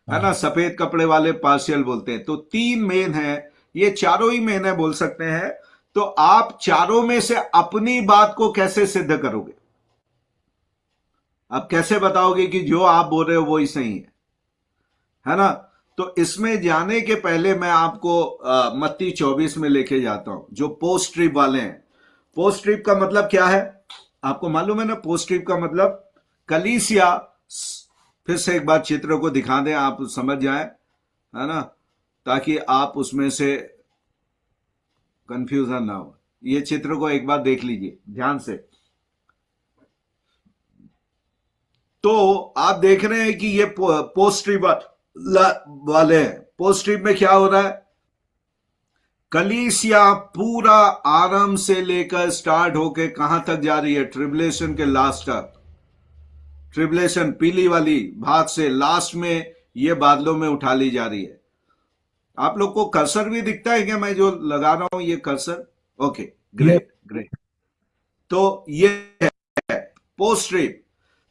है ना, सफेद कपड़े वाले पार्शियल बोलते हैं। तो 3 मेन है, ये चारों ही मेन है बोल सकते हैं। तो आप चारों में से अपनी बात को कैसे सिद्ध करोगे? आप कैसे बताओगे कि जो आप बोल रहे हो वो ही सही है ना? तो इसमें जाने के पहले मैं आपको मत्ती 24 में लेके जाता हूं, जो पोस्ट ट्रिप वाले हैं। पोस्ट ट्रिप का मतलब क्या है आपको मालूम है ना? पोस्ट ट्रिप का मतलब कलीसिया, फिर से एक बार चित्र को दिखा दें, आप समझ जाए, है ना, ताकि आप उसमें से कंफ्यूजन ना हो। ये चित्र को एक बार देख लीजिए ध्यान से। तो आप देख रहे हैं कि ये पोस्ट ट्रिप वाले हैं। पोस्ट ट्रिप में क्या हो रहा है? कलीसिया पूरा आरंभ से लेकर स्टार्ट होके कहां तक जा रही है? ट्रिबुलेशन के लास्ट तक। ट्रिबुलेशन पीली वाली भाग से लास्ट में ये बादलों में उठा ली जा रही है। आप लोग को कर्सर भी दिखता है क्या? मैं जो लगा रहा हूं ये कर्सर, ओके, ग्रेट। तो ये है पोस्ट ट्रिप।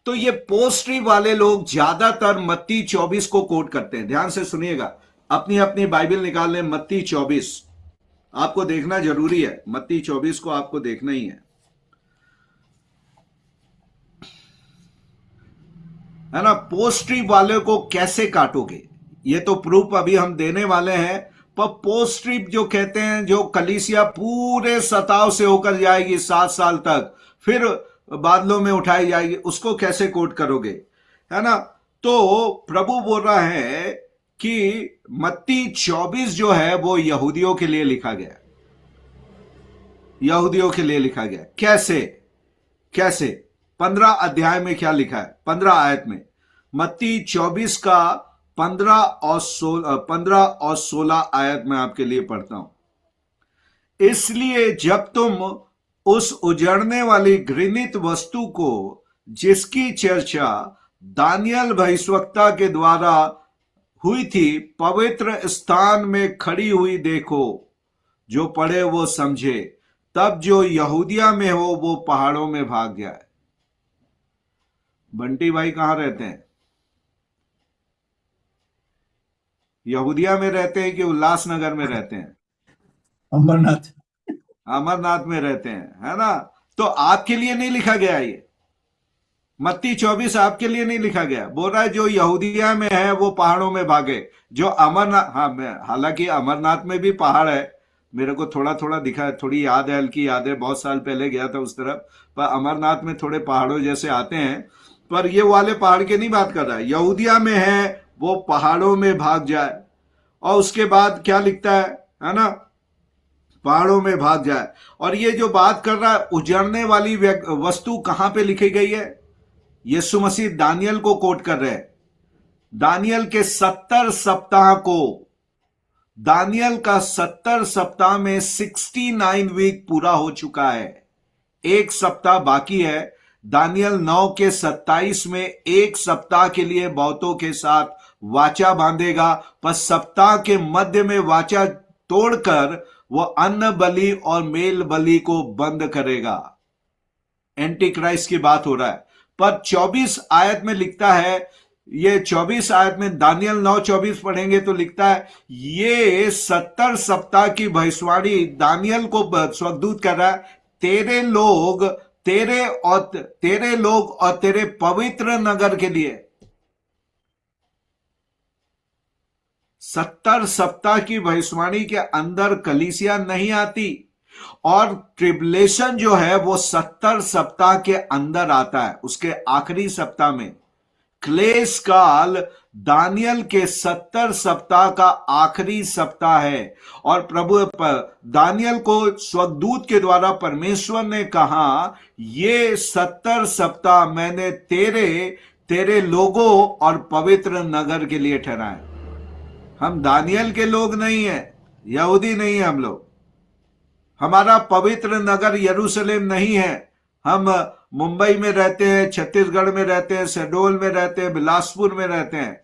तो ये पोस्ट ट्रिप वाले लोग ज्यादातर मत्ती 24 को कोट करते हैं। ध्यान से सुनिएगा, अपनी अपनी बाइबल निकाल लें, मत्ती 24 आपको देखना जरूरी है। मत्ती 24 को आपको देखना ही है ना। पोस्ट ट्रिप वाले को कैसे काटोगे ये तो प्रूफ अभी हम देने वाले हैं। पर पोस्ट ट्रिप जो कहते हैं, जो कलीसिया पूरे सताव से होकर जाएगी 7 साल तक, फिर बादलों में उठाई जाएगी, उसको कैसे कोट करोगे, है ना? तो प्रभु बोल रहा है कि मत्ती 24 जो है वो यहूदियों के लिए लिखा गया, यहूदियों के लिए लिखा गया। कैसे 15 अध्याय में क्या लिखा है? 15 आयत में, मत्ती 24 का 15 और 16 आयत में आपके लिए पढ़ता हूं। इसलिए जब तुम उस उजड़ने वाली घृणित वस्तु को, जिसकी चर्चा दानियल भविष्यवक्ता के द्वारा हुई थी, पवित्र स्थान में खड़ी हुई देखो, जो पढ़े वो समझे, तब जो यहूदिया में हो वो पहाड़ों में भाग जाए। बंटी भाई कहां रहते हैं? यहूदिया में रहते हैं कि उल्लासनगर में रहते हैं? अमरनाथ में रहते हैं, है ना। तो आपके लिए नहीं लिखा गया ये मत्ती 24, आपके लिए नहीं लिखा गया। बोल रहा है जो यहूदिया में है वो पहाड़ों में भागे। जो अमरनाथ, हाँ, हालांकि अमरनाथ में भी पहाड़ है, मेरे को थोड़ा थोड़ा दिखा है, थोड़ी याद है, हल्की याद है, बहुत साल पहले गया था उस तरफ। पर अमरनाथ में थोड़े पहाड़ों जैसे आते हैं, पर ये वाले पहाड़ की नहीं बात कर रहा है। यहूदिया में है वो पहाड़ों में भाग जाए। और उसके बाद क्या लिखता है ना, पहाड़ों में भाग जाए। और ये जो बात कर रहा है उजड़ने वाली वस्तु कहां पे लिखी गई है? यीशु मसीह दानियल को कोट कर रहे हैं। दानियल के 70 सप्ताह को, दानियल का 70 सप्ताह में 69 वीक पूरा हो चुका है, एक सप्ताह बाकी है। दानियल 9 के 27 में एक सप्ताह के लिए बहुतों के साथ वाचा बांधेगा, पर सप्ताह के मध्य में वाचा तोड़कर वो अन्न बलि और मेल बलि को बंद करेगा। एंटी क्राइस्ट की बात हो रहा है। पर 24 आयत में लिखता है, ये 24 आयत में दानियल 9:24 पढ़ेंगे तो लिखता है ये 70 सप्ताह की भविष्यवाणी दानियल को स्वर्गदूत कर रहा है, तेरे लोग और तेरे पवित्र नगर के लिए। 70 सप्ताह की भविष्यवाणी के अंदर कलीसिया नहीं आती, और ट्रिबुलेशन जो है वो 70 सप्ताह के अंदर आता है, उसके आखिरी सप्ताह में। क्लेश काल दानियल के 70 सप्ताह का आखिरी सप्ताह है, और प्रभु दानियल को स्वर्गदूत के द्वारा परमेश्वर ने कहा ये 70 सप्ताह मैंने तेरे लोगों और पवित्र नगर के लिए ठहराए। हम दानियल के लोग नहीं हैं, यहूदी नहीं है हम लोग। हमारा पवित्र नगर यरूशलेम नहीं है। हम मुंबई में रहते हैं, छत्तीसगढ़ में रहते हैं, शहडोल में रहते हैं, बिलासपुर में रहते हैं,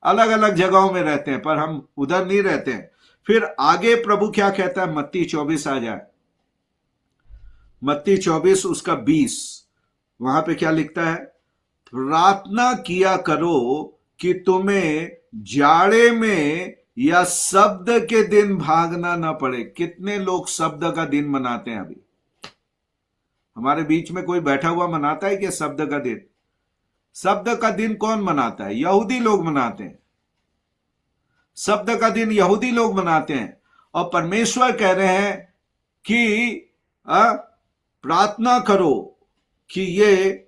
अलग अलग जगहों में रहते हैं, पर हम उधर नहीं रहते हैं। फिर आगे प्रभु क्या कहता है? मत्ती 24 आ जाए, मत्ती 24 उसका 20, वहां पे क्या लिखता है? प्रार्थना किया करो कि तुम्हें जाड़े में या शब्द के दिन भागना ना पड़े। कितने लोग शब्द का दिन मनाते हैं? अभी हमारे बीच में कोई बैठा हुआ मनाता है कि शब्द का दिन? शब्द का दिन कौन मनाता है? यहूदी लोग मनाते हैं। शब्द का दिन यहूदी लोग मनाते हैं, और परमेश्वर कह रहे हैं कि प्रार्थना करो कि ये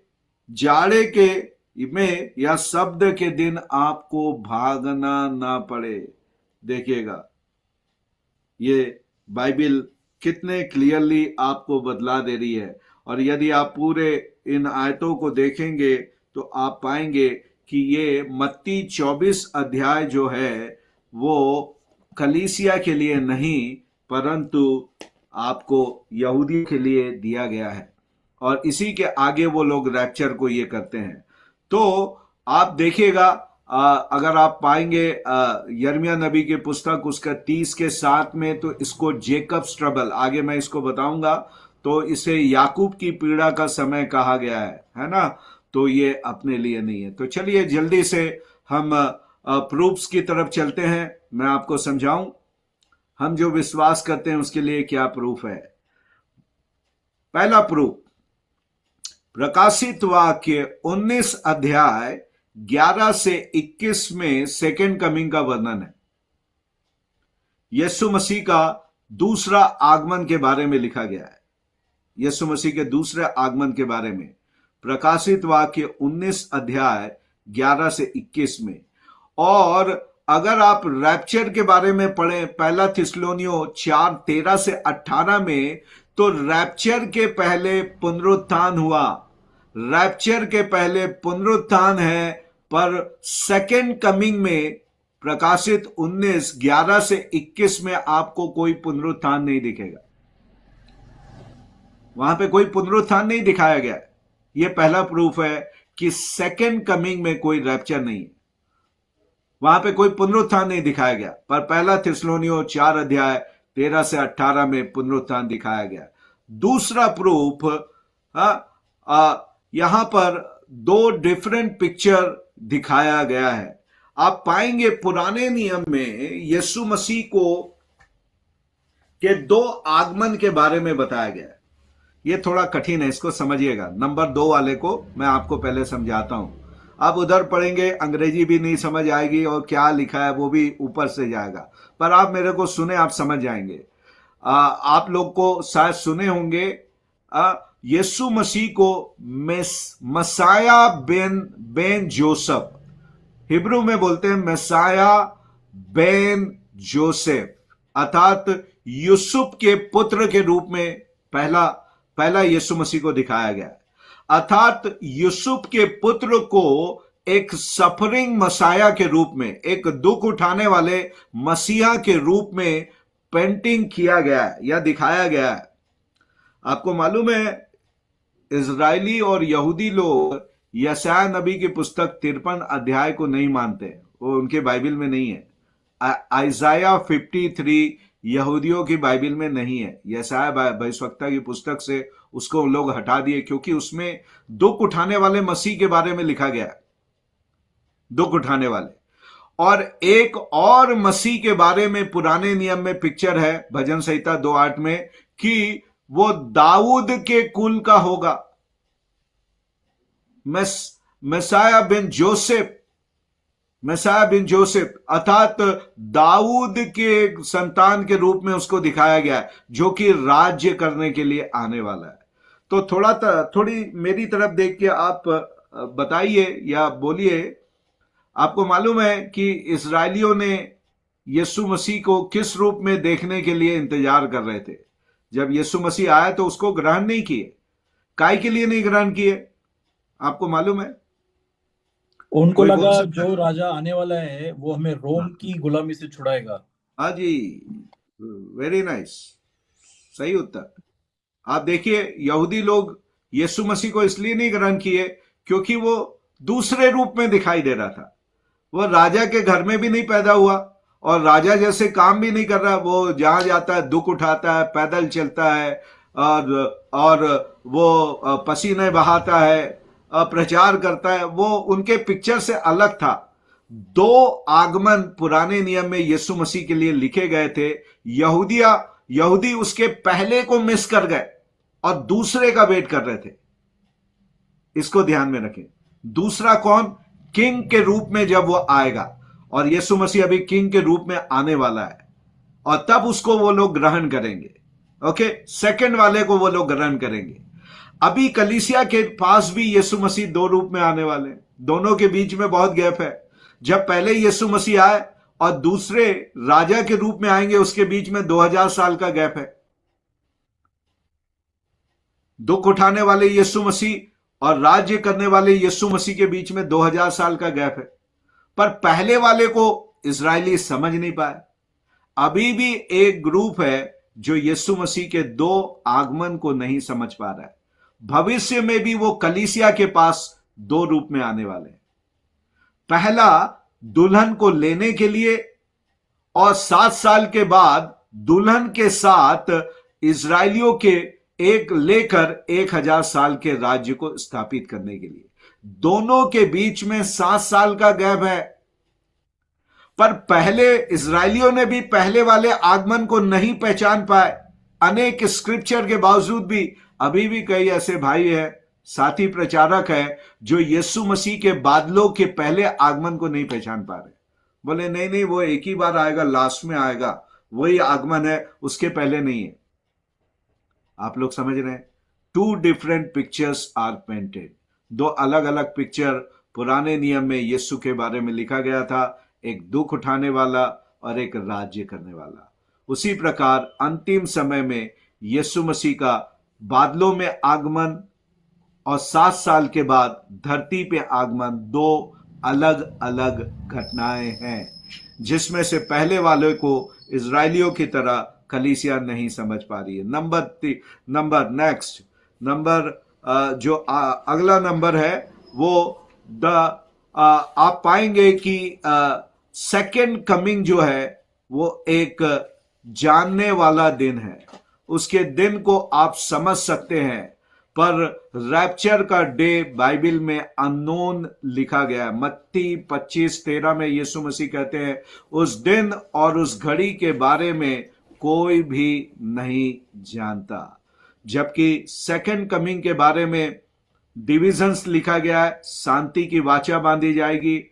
जाड़े के में या शब्द के दिन आपको भागना ना पड़े। देखिएगा ये बाइबल कितने क्लियरली आपको बतला दे रही है। और यदि आप पूरे इन आयतों को देखेंगे तो आप पाएंगे कि ये मत्ती 24 अध्याय जो है वो कलीसिया के लिए नहीं, परंतु आपको यहूदी के लिए दिया गया है। और इसी के आगे वो लोग रैप्चर को ये करते हैं। तो आप देखिएगा, अगर आप पाएंगे यिर्मयाह नबी की पुस्तक उसका 30 के 7 में, तो इसको जेकब्स ट्रबल, आगे मैं इसको बताऊंगा, तो इसे याकूब की पीड़ा का समय कहा गया है ना? तो ये अपने लिए नहीं है। तो चलिए जल्दी से हम प्रूफ्स की तरफ चलते हैं। मैं आपको समझाऊं हम जो विश्वास करते हैं उसके लिए क्या प्रूफ है। पहला प्रूफ प्रकाशित वाक्य 19 अध्याय 11 से 21 में सेकेंड कमिंग का वर्णन है। यीशु मसीह का दूसरा आगमन के बारे में लिखा गया है। यीशु मसीह के दूसरे आगमन के बारे में प्रकाशित वाक्य 19 अध्याय 11 से 21 में। और अगर आप रैप्चर के बारे में पढ़ें पहला थिस्सलुनीयों 4:13 से 18 में, तो रैप्चर के पहले पुनरुत्थान हुआ। रैप्चर के पहले पुनरुत्थान है, पर सेकेंड कमिंग में प्रकाशित 19:11 से 21 में आपको कोई पुनरुत्थान नहीं दिखेगा। वहां पे कोई पुनरुत्थान नहीं दिखाया गया। यह पहला प्रूफ है कि सेकेंड कमिंग में कोई रैप्चर नहीं है, वहां पे कोई पुनरुत्थान नहीं दिखाया गया। पर पहला थिस्सलुनीयों 4 अध्याय 13 से 18 में पुनरुत्थान दिखाया गया। दूसरा प्रूफ, यहां पर 2 डिफरेंट पिक्चर दिखाया गया है। आप पाएंगे पुराने नियम में यीशु मसीह को के 2 आगमन के बारे में बताया गया है। ये थोड़ा कठिन है, इसको समझिएगा। नंबर 2 वाले को मैं आपको पहले समझाता हूं। आप उधर पढ़ेंगे, अंग्रेजी भी नहीं समझ आएगी और क्या लिखा है वो भी ऊपर से जाएगा। पर आप मेरे को सुने, आप समझ जाएंगे। आप लोग को शायद सुने होंगे यीशु मसीह को मसाया बेन जोसेफ, हिब्रू में बोलते हैं मसाया बेन जोसेफ। अर्थात यूसुफ के पुत्र के रूप में पहला यीशु मसीह को दिखाया गया। अर्थात यूसुफ के पुत्र को एक सफरिंग मसाया के रूप में, एक दुख उठाने वाले मसीहा के रूप में पेंटिंग किया गया है या दिखाया गया है। आपको मालूम है, इजरायली और यहूदी लोग यशायाह नबी की पुस्तक 53 अध्याय को नहीं मानते, वो उनके बाइबल में नहीं है। आइजाया 53 यहूदियों की बाइबल में नहीं है। यशायाह भविष्यवक्ता की पुस्तक से उसको उन लोग हटा दिए, क्योंकि उसमें दुख उठाने वाले मसीह के बारे में लिखा गया है, दुख उठाने वाले। और एक और मसीह के बारे में पुराने नियम में पिक्चर है, भजन संहिता 2:8 में, कि वो दाऊद के कुल का होगा, मसाया बिन जोसेफ, अर्थात दाऊद के संतान के रूप में उसको दिखाया गया है, जो कि राज्य करने के लिए आने वाला है। तो थोड़ी मेरी तरफ देख के आप बताइए या बोलिए, आपको मालूम है कि इस्राएलियों ने यीशु मसीह को किस रूप में देखने के लिए इंतजार कर रहे थे? जब यीशु मसीह आया तो उसको ग्रहण नहीं किए। काय के लिए नहीं ग्रहण किए, आपको मालूम है? उनको कोई बोल लगा सकता है? जो राजा आने वाला है वो हमें रोम की गुलामी से छुड़ाएगा। हाँ जी, वेरी नाइस, सही उत्तर। आप देखिए, यहूदी लोग यीशु मसीह को इसलिए नहीं ग्रहण किए क्योंकि वो दूसरे रूप में दिखाई दे रहा था। वो राजा के घर में भी नहीं पैदा हुआ और राजा जैसे काम भी नहीं कर रहा। वो जहां जाता है दुख उठाता है, पैदल चलता है और वो पसीने बहाता है, प्रचार करता है। वो उनके पिक्चर से अलग था। 2 आगमन पुराने नियम में यीशु मसीह के लिए लिखे गए थे। यहूदी उसके पहले को मिस कर गए और दूसरे का वेट कर रहे थे। इसको ध्यान में रखें। दूसरा कौन? किंग के रूप में जब वो आएगा, और यीशु मसीह अभी किंग के रूप में आने वाला है, और तब उसको वो लोग ग्रहण करेंगे। ओके, सेकंड वाले को वो लोग ग्रहण करेंगे। अभी कलीसिया के पास भी यीशु मसीह 2 रूप में आने वाले हैं। दोनों के बीच में बहुत गैप है। जब पहले यीशु मसीह आए और दूसरे राजा के रूप में आएंगे, उसके बीच में 2000 साल का गैप है। दुख उठाने वाले यीशु मसीह और राज्य करने वाले यीशु मसीह के बीच में 2000 साल का गैप है। पर पहले वाले को इजरायली समझ नहीं पाए। अभी भी एक ग्रुप है जो यीशु मसीह के 2 आगमन को नहीं समझ पा रहा है। भविष्य में भी वो कलीसिया के पास 2 रूप में आने वाले हैं। पहला दुल्हन को लेने के लिए, और 7 साल के बाद दुल्हन के साथ इजरायलियों के एक लेकर 1000 साल के राज्य को स्थापित करने के लिए। दोनों के बीच में 7 साल का गैप है। पर पहले इजरायलियों ने भी पहले वाले आगमन को नहीं पहचान पाए। अनेक स्क्रिप्चर के बावजूद भी अभी भी कई ऐसे भाई हैं, साथी प्रचारक हैं, जो यीशु मसीह के बादलों के पहले आगमन को नहीं पहचान पा रहे। बोले नहीं, वो एक ही बार आएगा, लास्ट में आएगा, वही आगमन है, उसके पहले नहीं है। आप लोग समझ रहे हैं? 2 डिफरेंट पिक्चर्स आर पेंटेड। 2 अलग अलग पिक्चर पुराने नियम में यीशु के बारे में लिखा गया था, एक दुख उठाने वाला और एक राज्य करने वाला। उसी प्रकार अंतिम समय में यीशु मसीह का बादलों में आगमन और 7 साल के बाद धरती पे आगमन 2 अलग अलग घटनाएं हैं, जिसमें से पहले वाले को इजरायलियों की तरह कलीसिया नहीं समझ पा रही है। जो अगला नंबर है वो आप पाएंगे कि सेकेंड कमिंग जो है वो एक जानने वाला दिन है। उसके दिन को आप समझ सकते हैं, पर रैप्चर का डे बाइबल में अननोन लिखा गया है। मत्ती 25:13 में यीशु मसीह कहते हैं, उस दिन और उस घड़ी के बारे में कोई भी नहीं जानता। जबकि सेकंड कमिंग के बारे में डिविजन्स लिखा गया है। शांति की वाचा बांधी जाएगी,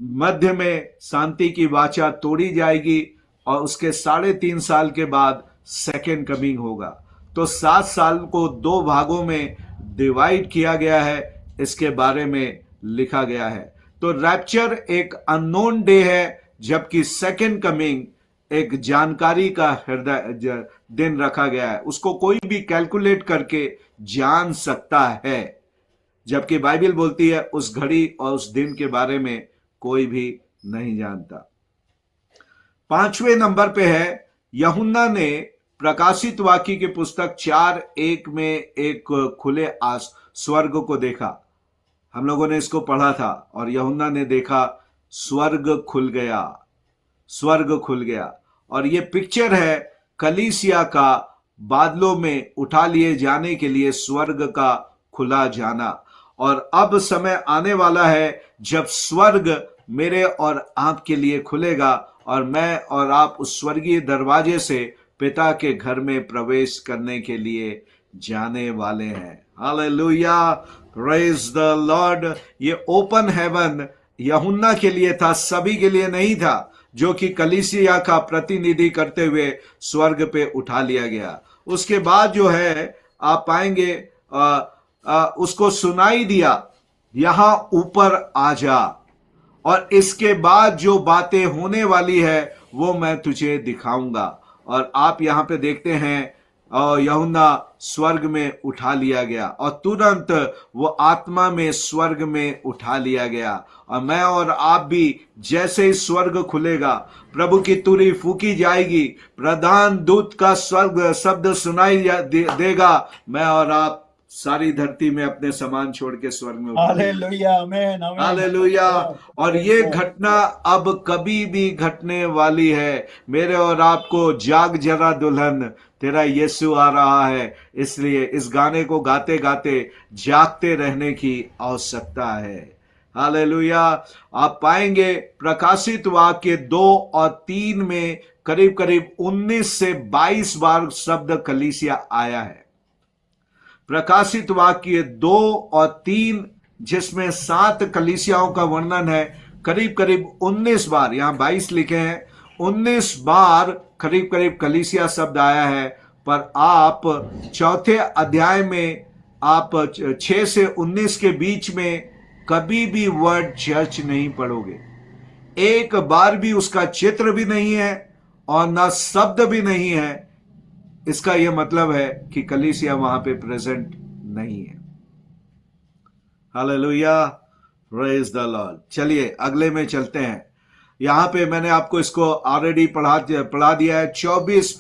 मध्य में शांति की वाचा तोड़ी जाएगी, और उसके 3.5 साल के बाद सेकंड कमिंग होगा। तो 7 साल को 2 भागों में डिवाइड किया गया है, इसके बारे में लिखा गया है। तो रैप्चर एक अननोन डे है, जबकि सेकंड कमिंग एक जानकारी का दिन रखा गया है, उसको कोई भी कैलकुलेट करके जान सकता है, जबकि बाइबल बोलती है उस घड़ी और उस दिन के बारे में कोई भी नहीं जानता। 5वें नंबर पे है, यूहन्ना ने प्रकाशित वाक्य की पुस्तक 4:1 में एक खुले स्वर्ग को देखा। हम लोगों ने इसको पढ़ा था और यूहन्ना ने देखा स्वर्ग खुल गया, स्वर्ग खुल गया। और ये पिक्चर है कलीसिया का बादलों में उठा लिए जाने के लिए स्वर्ग का खुला जाना। और अब समय आने वाला है जब स्वर्ग मेरे और आपके लिए खुलेगा और मैं और आप उस स्वर्गीय दरवाजे से पिता के घर में प्रवेश करने के लिए जाने वाले हैं। Hallelujah, praise the Lord. ये ओपन हेवन यूहन्ना के लिए था, सभी के लिए नहीं था, जो कि कलीसिया का प्रतिनिधि करते हुए स्वर्ग पे उठा लिया गया। उसके बाद जो है आप पाएंगे उसको सुनाई दिया, यहां ऊपर आ जा, और इसके बाद जो बातें होने वाली है वो मैं तुझे दिखाऊंगा। और आप यहां पे देखते हैं यूहन्ना स्वर्ग में उठा लिया गया और तुरंत वो आत्मा में स्वर्ग में उठा लिया गया। और मैं और आप भी जैसे ही स्वर्ग खुलेगा, प्रभु की तुरी फूकी जाएगी, प्रधान दूत का स्वर्ग शब्द सुनाई देगा, मैं और आप सारी धरती में अपने सामान छोड़ के स्वर्ग में उठेंगे। हालेलुया, आमीन, आमीन। हालेलुया। और ये घटना अब कभी भी घटने वाली है। मेरे और आपको जाग जरा दुल्हन, तेरा यीशु आ रहा है, इसलिए इस गाने को गाते गाते जागते रहने की आवश्यकता है। हालेलुया। आप पाएंगे प्रकाशित वाक्य 2 और 3 में करीब करीब 19 से 22 बार शब्द कलीसिया आया है। प्रकाशित वाक्य 2 और 3 जिसमें 7 कलीसियाओं का वर्णन है, करीब करीब 19 बार, यहां 22 लिखे हैं, 19 बार करीब करीब कलीसिया शब्द आया है। पर आप 4थे अध्याय में आप 6 से 19 के बीच में कभी भी वर्ड चर्च नहीं पढ़ोगे, एक बार भी उसका चित्र भी नहीं है और ना शब्द भी नहीं है। इसका यह मतलब है कि कलीसिया वहां पे प्रेजेंट नहीं है। Hallelujah, praise the Lord. चलिए अगले में चलते हैं। यहां पे मैंने आपको इसको ऑलरेडी पढ़ा दिया है। 24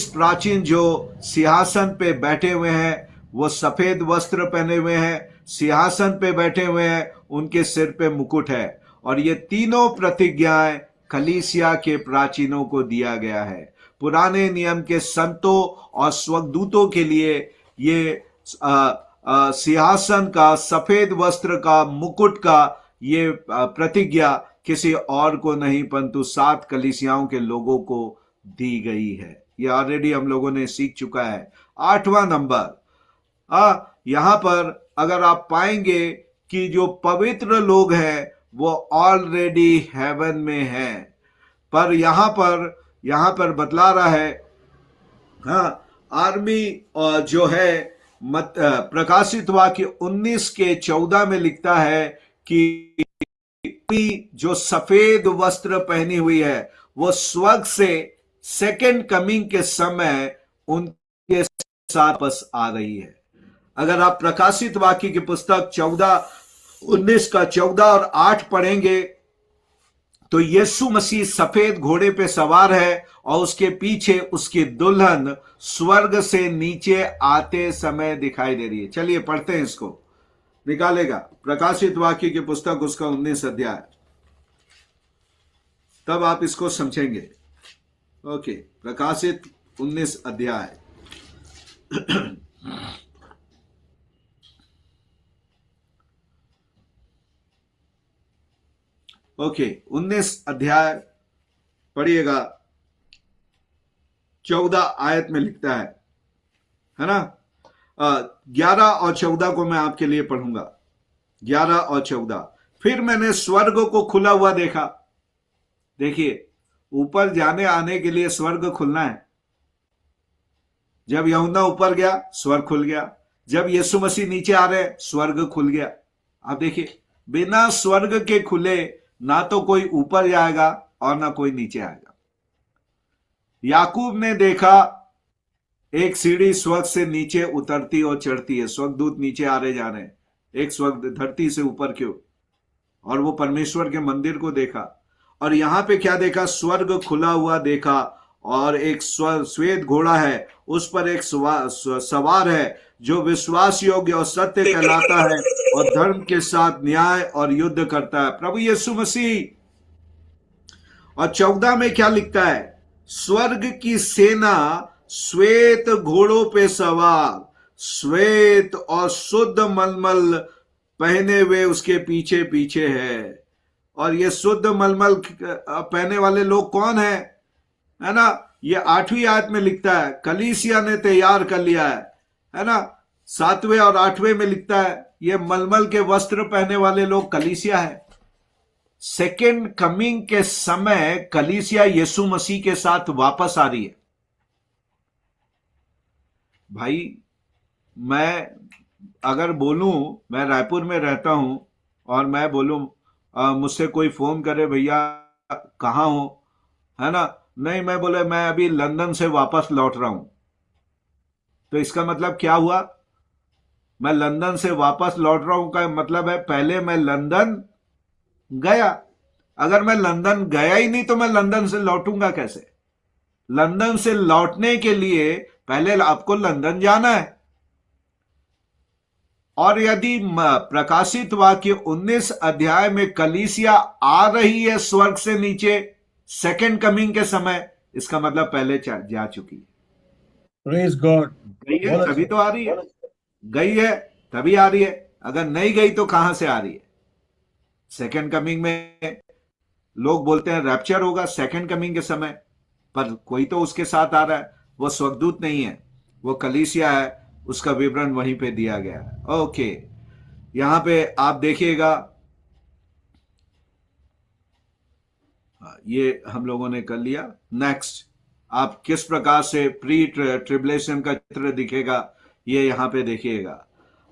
प्राचीन जो सिंहासन पे बैठे हुए हैं, वो सफेद वस्त्र पहने हुए हैं, सिंहासन पे बैठे हुए हैं, उनके सिर पे मुकुट है। और ये तीनों प्रतिज्ञाएं कलीसिया के प्राचीनों को दिया गया है। पुराने नियम के संतों और स्वर्गदूतों के लिए ये सिंहासन का, सफेद वस्त्र का, मुकुट का ये प्रतिज्ञा किसी और को नहीं परंतु 7 कलीसियाओं के लोगों को दी गई है। ये ऑलरेडी हम लोगों ने सीख चुका है। 8वां नंबर, यहां पर अगर आप पाएंगे कि जो पवित्र लोग हैं वो ऑलरेडी हेवन में हैं, पर यहां पर बतला रहा है, आर्मी जो है प्रकाशित वाक्य 19 के 14 में लिखता है कि जो सफेद वस्त्र पहनी हुई है वो स्वर्ग से सेकंड कमिंग के समय उनके साथ वापस आ रही है। अगर आप प्रकाशित वाक्य की पुस्तक 19 का 14 और 8 पढ़ेंगे तो यीशु मसीह सफेद घोड़े पे सवार है और उसके पीछे उसकी दुल्हन स्वर्ग से नीचे आते समय दिखाई दे रही है। चलिए पढ़ते हैं, इसको निकालेगा प्रकाशित वाक्य की पुस्तक उसका 19 अध्याय, तब आप इसको समझेंगे। ओके, प्रकाशित 19 अध्याय ओके, 19 अध्याय पढ़िएगा। 14 आयत में लिखता है ना। 11 और 14 को मैं आपके लिए पढ़ूंगा। 11 और 14, फिर मैंने स्वर्ग को खुला हुआ देखा। देखिए, ऊपर जाने आने के लिए स्वर्ग खुलना है। जब यूहन्ना ऊपर गया स्वर्ग खुल गया, जब यीशु मसीह नीचे आ रहे स्वर्ग खुल गया। आप देखिए, बिना स्वर्ग के खुले ना तो कोई ऊपर जाएगा और ना कोई नीचे आएगा। याकूब ने देखा एक सीढ़ी स्वर्ग से नीचे उतरती और चढ़ती है, स्वर्गदूत नीचे आ रहे जा रहे हैं, एक स्वर्ग धरती से ऊपर की ओर, और वो परमेश्वर के मंदिर को देखा। और यहां पे क्या देखा? स्वर्ग खुला हुआ देखा, और एक श्वेत घोड़ा है, उस पर एक सवार है जो विश्वास योग्य और सत्य कहलाता है और धर्म के साथ न्याय और युद्ध करता है, प्रभु यीशु मसीह। और 14 में क्या लिखता है? स्वर्ग की सेना श्वेत घोड़ों पे सवार, श्वेत और शुद्ध मलमल पहने हुए उसके पीछे पीछे है। और ये शुद्ध मलमल पहने वाले लोग कौन है ना? ये 8वीं आयत में लिखता है, कलीसिया ने तैयार कर लिया है ना? 7वें और 8वें में लिखता है ये मलमल के वस्त्र पहने वाले लोग कलीसिया है। सेकेंड कमिंग के समय कलीसिया यीशु मसीह के साथ वापस आ रही है। भाई मैं अगर बोलूं, मैं रायपुर में रहता हूं और मैं बोलूं, मुझसे कोई फोन करे, भैया कहाँ हो, है ना? नहीं, मैं बोले मैं अभी लंदन से वापस लौट रहा हूं, तो इसका मतलब क्या हुआ? मैं लंदन से वापस लौट रहा हूं का मतलब है पहले मैं लंदन गया। अगर मैं लंदन गया ही नहीं तो मैं लंदन से लौटूंगा कैसे? लंदन से लौटने के लिए पहले आपको लंदन जाना है। और यदि प्रकाशित वाक्य 19 अध्याय में कलीसिया आ रही है स्वर्ग से नीचे सेकंड कमिंग के समय, इसका मतलब पहले जा चुकी है। Praise God. गई है तभी तो आ रही है, गई है तभी आ रही है। अगर नहीं गई तो कहां से आ रही है? सेकंड कमिंग में लोग बोलते हैं रैप्चर होगा सेकंड कमिंग के समय, पर कोई तो उसके साथ आ रहा है, वो स्वर्गदूत नहीं है, वो कलीसिया है। उसका विवरण वहीं पे दिया गया है। ओके, यहां पे आप देखिएगा, ये हम लोगों ने कर लिया। नेक्स्ट, आप किस प्रकार से प्री ट्रिबुलेशन का चित्र दिखेगा ये यहां पे देखिएगा।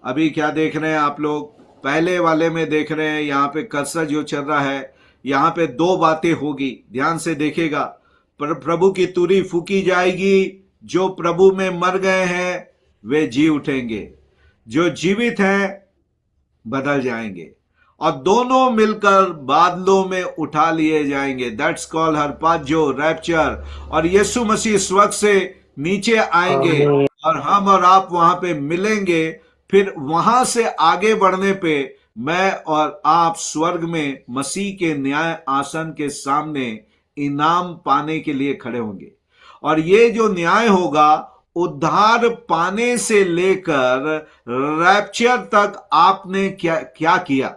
अभी क्या देख रहे हैं आप लोग? पहले वाले में देख रहे हैं, यहां पे कर्सर जो चल रहा है, यहां पे 2 बातें होगी, ध्यान से देखिएगा। प्रभु की तुरी फूकी जाएगी, जो प्रभु में मर गए हैं वे जी उठेंगे, जो जीवित हैं बदल जाएंगे, और दोनों मिलकर बादलों में उठा लिए जाएंगे। दैट्स कॉल्ड हरपाजो, रैप्चर। और यीशु मसीह स्वर्ग से नीचे आएंगे और हम और आप वहां पे मिलेंगे। फिर वहां से आगे बढ़ने पे मैं और आप स्वर्ग में मसीह के न्याय आसन के सामने इनाम पाने के लिए खड़े होंगे। और ये जो न्याय होगा, उद्धार पाने से लेकर रैप्चर तक आपने क्या किया,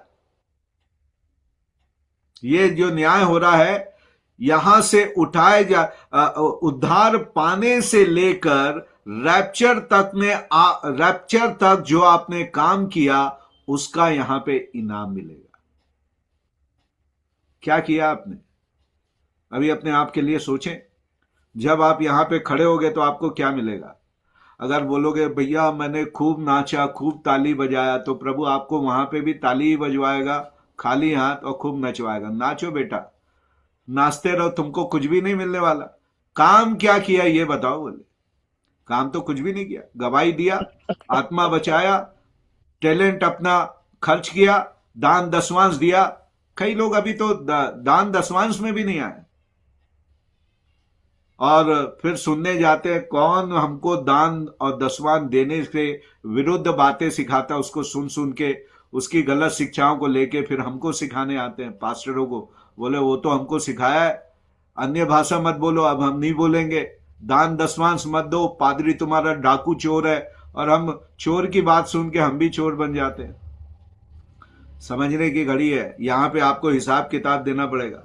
ये जो न्याय हो रहा है, यहां से उठाए उद्धार पाने से लेकर रैप्चर तक जो आपने काम किया उसका यहां पे इनाम मिलेगा। क्या किया आपने? अभी अपने आप के लिए सोचें। जब आप यहां पे खड़े होगे तो आपको क्या मिलेगा? अगर बोलोगे भैया मैंने खूब नाचा, खूब ताली बजाया, तो प्रभु आपको वहां पे भी ताली ही बजवाएगा, खाली हाथ, और खूब नचवाएगा। नाचो बेटा, नाचते रहो, तुमको कुछ भी नहीं मिलने वाला। काम क्या किया ये बताओ? बोले काम तो कुछ भी नहीं किया। गवाही दिया, आत्मा बचाया, टैलेंट अपना खर्च किया, दान दसवांश दिया। कई लोग अभी तो दान दसवांश में भी नहीं आए, और फिर सुनने जाते हैं कौन हमको दान और दसवान देने से विरुद्ध बातें सिखाता, उसको सुन सुन के उसकी गलत शिक्षाओं को लेके फिर हमको सिखाने आते हैं, पास्टरों को। बोले वो तो हमको सिखाया है, अन्य भाषा मत बोलो, अब हम नहीं बोलेंगे, दान दसवांश मत दो, पादरी तुम्हारा डाकू चोर है। और हम चोर की बात सुन के हम भी चोर बन जाते हैं। समझने की घड़ी है, यहां पे आपको हिसाब किताब देना पड़ेगा।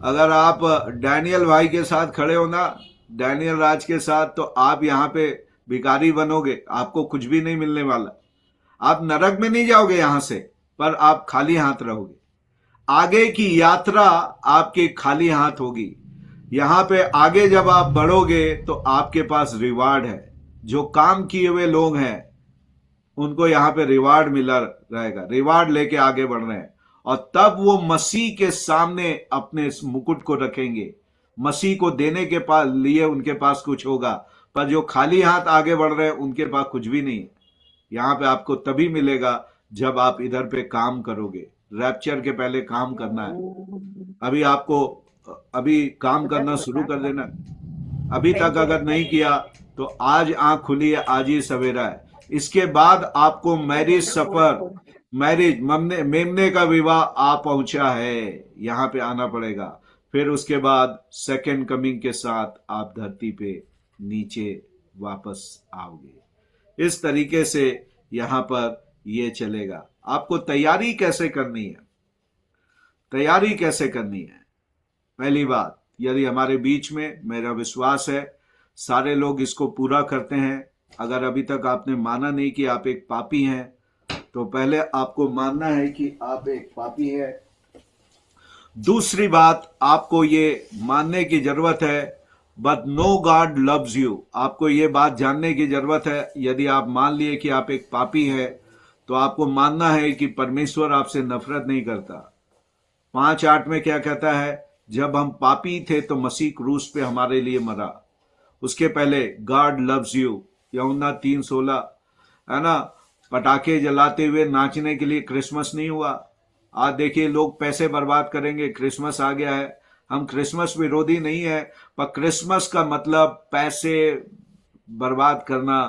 अगर आप डैनियल भाई के साथ खड़े हो ना, डैनियल राज के साथ, तो आप यहां पे भिखारी बनोगे, आपको कुछ भी नहीं मिलने वाला। आप नरक में नहीं जाओगे यहां से, पर आप खाली हाथ रहोगे। आगे की यात्रा आपके खाली हाथ होगी। यहां पे आगे जब आप बढ़ोगे तो आपके पास रिवार्ड है। जो काम किए हुए लोग हैं उनको यहां पे रिवार्ड मिला रहेगा, रिवार्ड लेके आगे बढ़ रहे हैं। और तब वो मसीह के सामने अपने इस मुकुट को रखेंगे। मसीह को देने के पास लिए उनके पास कुछ होगा, पर जो खाली हाथ आगे बढ़ रहे हैं उनके पास कुछ भी नहीं है। यहाँ पे आपको तभी मिलेगा जब आप इधर पे काम करोगे। रैप्चर के पहले काम करना है। अभी आपको अभी काम करना शुरू कर देना। अभी तक अगर नहीं किया तो आज आंख खुली है, आज ही सवेरा है। इसके बाद आपको मैरिज सफर, मैरिज मेमने का विवाह आ पहुंचा है, यहाँ पे आना पड़ेगा। फिर उसके बाद सेकंड कमिंग के साथ आप धरती पे नीचे वापस आओगे। इस तरीके से यहाँ पर ये चलेगा। आपको तैयारी कैसे करनी है? तैयारी कैसे करनी है? पहली बात, यदि हमारे बीच में, मेरा विश्वास है सारे लोग इसको पूरा करते हैं। अगर अभी तक आपने माना नहीं कि आप एक पापी हैं, तो पहले आपको मानना है कि आप एक पापी हैं। दूसरी बात, आपको ये मानने की जरूरत है, but no God loves you. आपको ये बात जानने की जरूरत है, यदि आप मान लिए कि आप एक पापी हैं, तो आपको मानना है कि परमेश्वर आपसे नफरत नहीं करता। 5:8 में क्या कहता है? जब हम पापी थे तो मसीह क्रूस पे हमारे लिए मरा। उसके पहले गॉड लव्स यू, यूहन्ना 3:16, है ना। पटाखे जलाते हुए नाचने के लिए क्रिसमस नहीं हुआ। आज देखिए लोग पैसे बर्बाद करेंगे, क्रिसमस आ गया है। हम क्रिसमस विरोधी नहीं है, पर क्रिसमस का मतलब पैसे बर्बाद करना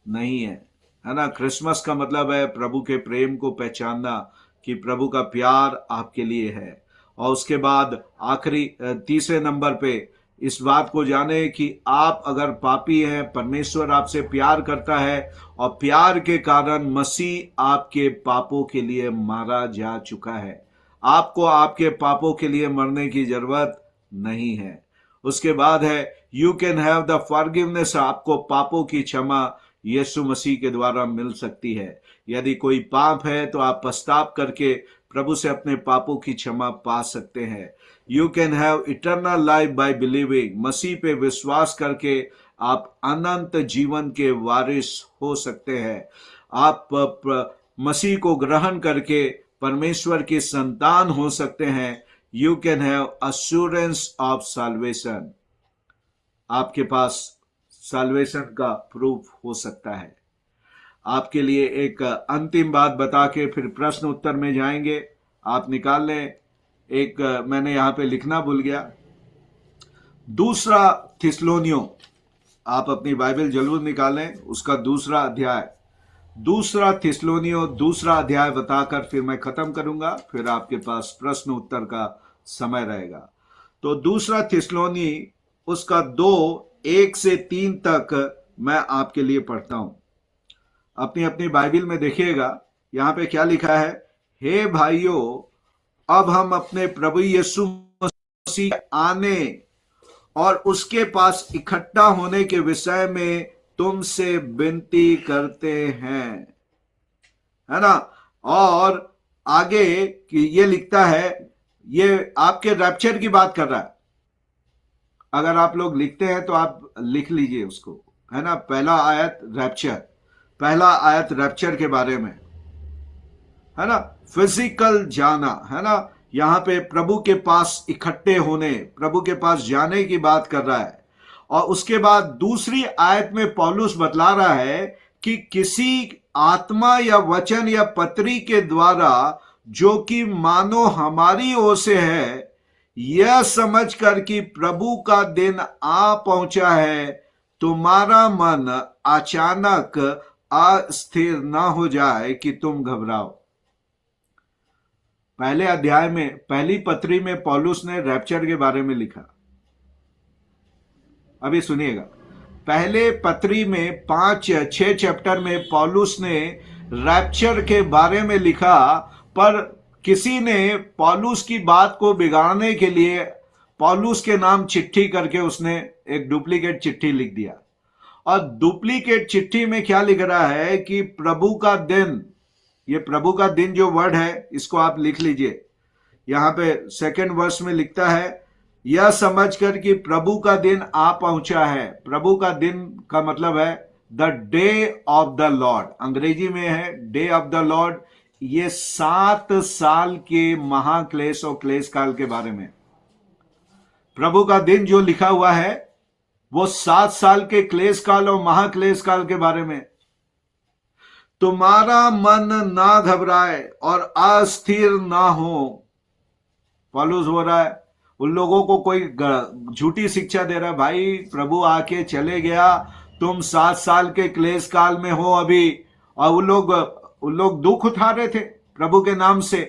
नहीं है ना। क्रिसमस का मतलब है प्रभु के प्रेम को पहचानना कि प्रभु का प्यार आपके लिए है। और उसके बाद आखिरी तीसरे नंबर पे इस बात को जाने कि आप अगर पापी हैं, परमेश्वर आपसे प्यार करता है और प्यार के कारण मसीह आपके पापों के लिए मारा जा चुका है। आपको आपके पापों के लिए मरने की जरूरत नहीं है। उसके बाद है you can have the forgiveness. आपको पापों की क्षमा यीशु मसीह के द्वारा मिल सकती है। यदि कोई पाप है तो आप पश्चाताप करके प्रभु से अपने पापों की क्षमा पा सकते हैं। You can have eternal life by believing. Masih पे विश्वास करके आप अनंत जीवन के वारिस हो सकते हैं। आप मसीह को ग्रहण करके परमेश्वर की संतान हो सकते हैं। You can have assurance of solvation. आपके पास साल्वेशन का प्रूफ हो सकता है। आपके लिए एक अंतिम बात बता के फिर प्रश्न उत्तर में जाएंगे। आप निकाल लें, एक मैंने यहां पे लिखना भूल गया, दूसरा थिस्सलुनीयों। आप अपनी बाइबल जरूर निकालें, उसका दूसरा अध्याय, दूसरा थिस्सलुनीयों दूसरा अध्याय बताकर फिर मैं खत्म करूंगा। फिर आपके पास प्रश्न उत्तर का समय रहेगा। तो दूसरा थिस्सलुनी उसका 2:1-3 तक मैं आपके लिए पढ़ता हूं। अपनी अपनी बाइबल में देखिएगा, यहां पे क्या लिखा है। हे भाइयों, अब हम अपने प्रभु यीशु मसीह आने और उसके पास इकट्ठा होने के विषय में तुमसे विनती करते हैं, है ना। और आगे कि ये लिखता है, ये आपके रैप्चर की बात कर रहा है। अगर आप लोग लिखते हैं तो आप लिख लीजिए उसको, है ना। पहला आयत रैप्चर, पहला आयत रैप्चर के बारे में, है ना। फिजिकल जाना, है ना। यहां पे प्रभु के पास इकट्ठे होने, प्रभु के पास जाने की बात कर रहा है। और उसके बाद दूसरी आयत में पौलुस बतला रहा है कि किसी आत्मा या वचन या पत्री के द्वारा जो कि मानो हमारी ओर से है, यह समझकर कि प्रभु का दिन आ पहुंचा है, तुम्हारा मन अचानक अस्थिर ना हो जाए कि तुम घबराओ। पहले अध्याय में, पहली पत्री में पौलुस ने रैप्चर के बारे में लिखा। अभी सुनिएगा, पहले पत्री में 5-6 चैप्टर में पौलुस ने रैप्चर के बारे में लिखा, पर किसी ने पौलुस की बात को बिगाड़ने के लिए पौलुस के नाम चिट्ठी करके उसने एक डुप्लीकेट चिट्ठी लिख दिया। और डुप्लीकेट चिट्ठी में क्या लिख रहा है कि प्रभु का दिन, ये प्रभु का दिन जो वर्ड है इसको आप लिख लीजिए। यहां पे सेकंड वर्स में लिखता है, यह समझकर कि प्रभु का दिन आ पहुंचा है। प्रभु का दिन का मतलब है the day of the Lord, अंग्रेजी में है डे ऑफ द लॉर्ड, ये 7 साल के महाक्लेश और क्लेश काल के बारे में। प्रभु का दिन जो लिखा हुआ है वो 7 साल के क्लेश काल और महाक्लेश काल के बारे में। तुम्हारा मन ना घबराए और अस्थिर ना हो। पौलुस हो रहा है, उन लोगों को कोई झूठी शिक्षा दे रहा है, भाई प्रभु आके चले गया, तुम 7 साल के क्लेश काल में हो अभी। और उन लोग दुख उठा रहे थे प्रभु के नाम से,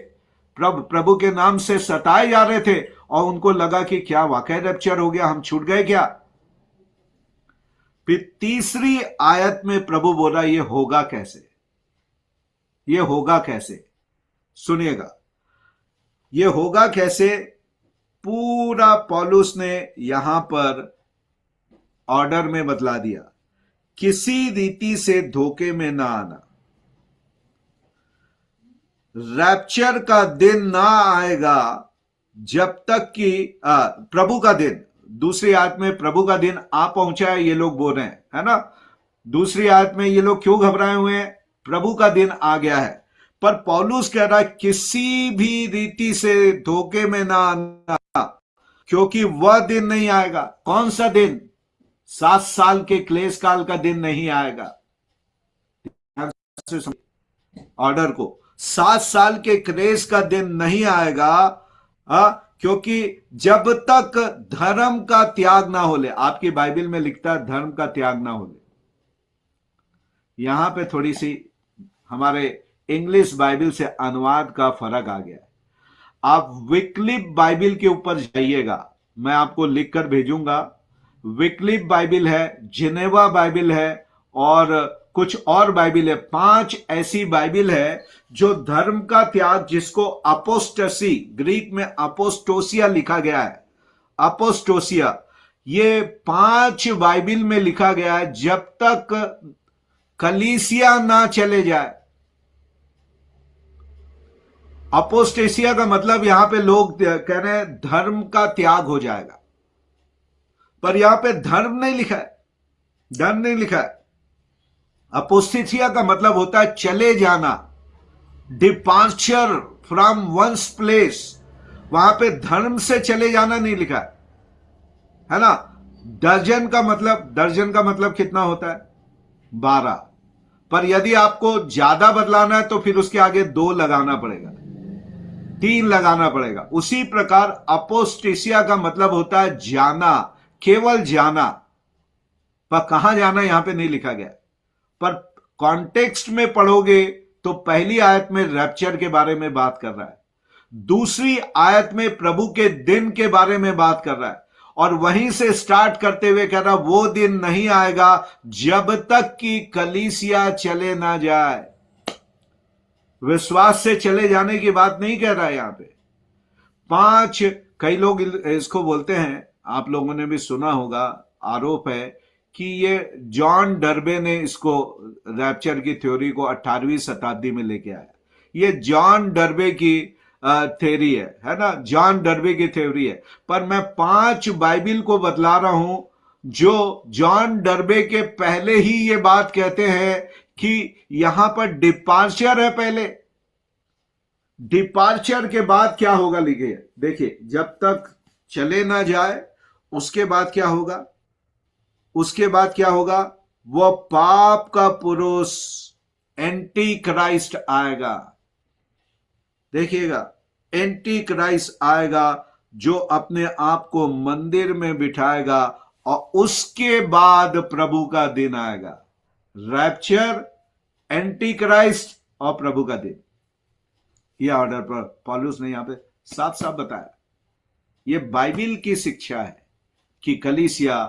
प्रभु के नाम से सताए जा रहे थे, और उनको लगा कि क्या वाकई रैप्चर हो गया, हम छूट गए क्या। फिर तीसरी आयत में प्रभु बोला ये होगा कैसे, ये होगा कैसे। सुनिएगा, ये होगा कैसे पूरा पौलुस ने यहां पर ऑर्डर में बतला दिया। किसी रीति से धोखे में ना आना। रैप्चर का दिन ना आएगा जब तक कि प्रभु का दिन, दूसरी आयत में प्रभु का दिन आ पहुंचा है, ये लोग बोल रहे हैं, है ना। दूसरी आयत में ये लोग क्यों घबराए हुए हैं, प्रभु का दिन आ गया है। पर पौलुस कह रहा है किसी भी रीति से धोखे में ना आना, क्योंकि वह दिन नहीं आएगा। कौन सा दिन? 7 साल के क्लेश काल का दिन नहीं आएगा। ऑर्डर को, 7 साल के क्लेश का दिन नहीं आएगा, क्योंकि जब तक धर्म का त्याग ना हो ले। आपकी बाइबल में लिखता है धर्म का त्याग ना हो ले। यहां पे थोड़ी सी हमारे इंग्लिश बाइबल से अनुवाद का फर्क आ गया है। आप विक्लिप बाइबल के ऊपर जाइएगा, मैं आपको लिखकर भेजूंगा। विक्लिप बाइबल है, जिनेवा बाइबल है, और कुछ और बाइबल है। 5 ऐसी बाइबल है जो धर्म का त्याग, जिसको अपोस्टेसी, ग्रीक में अपोस्टोसिया लिखा गया है, अपोस्टोसिया, ये 5 बाइबल में लिखा गया है जब तक कलीसिया ना चले जाए। अपोस्टेसिया का मतलब यहां पे लोग कह रहे हैं धर्म का त्याग हो जाएगा, पर यहां पे धर्म नहीं लिखा है, धर्म नहीं लिखा है। अपोस्टेसिया का मतलब होता है चले जाना, डिपार्चर फ्रॉम वंस प्लेस। वहां पे धर्म से चले जाना नहीं लिखा है ना। दर्जन का मतलब कितना होता है? 12। पर यदि आपको ज्यादा बदलाना है तो फिर उसके आगे 2 लगाना पड़ेगा, 3 लगाना पड़ेगा। उसी प्रकार अपोस्टेसिया का मतलब होता है जाना, केवल जाना, पर कहां जाना यहां पे नहीं लिखा गया। पर कॉन्टेक्स्ट में पढ़ोगे तो पहली आयत में रैप्चर के बारे में बात कर रहा है, दूसरी आयत में प्रभु के दिन के बारे में बात कर रहा है, और वहीं से स्टार्ट करते हुए कह रहा वो दिन नहीं आएगा जब तक कि कलीसिया चले ना जाए। विश्वास से चले जाने की बात नहीं कह रहा है यहां पे। 5, कई लोग इसको बोलते हैं, आप लोगों ने भी सुना होगा, आरोप है कि ये जॉन डर्बे ने इसको रैप्चर की थ्योरी को 18वीं शताब्दी में लेके आया। ये जॉन डर्बे की थ्योरी है ना, जॉन डर्बे की थ्योरी है। पर मैं 5 बाइबल को बतला रहा हूं जो जॉन डर्बे के पहले ही ये बात कहते हैं कि यहां पर डिपार्चर है। पहले डिपार्चर के बाद क्या होगा लिखे, देखिए, जब तक चले ना जाए उसके बाद क्या होगा, उसके बाद क्या होगा, वो पाप का पुरुष एंटी क्राइस्ट आएगा। देखिएगा, एंटी क्राइस्ट आएगा जो अपने आप को मंदिर में बिठाएगा, और उसके बाद प्रभु का दिन आएगा। रैप्चर, एंटी क्राइस्ट और प्रभु का दिन। यह ऑर्डर पर पौलुस ने यहां पे साफ साफ बताया। यह बाइबल की शिक्षा है कि कलीसिया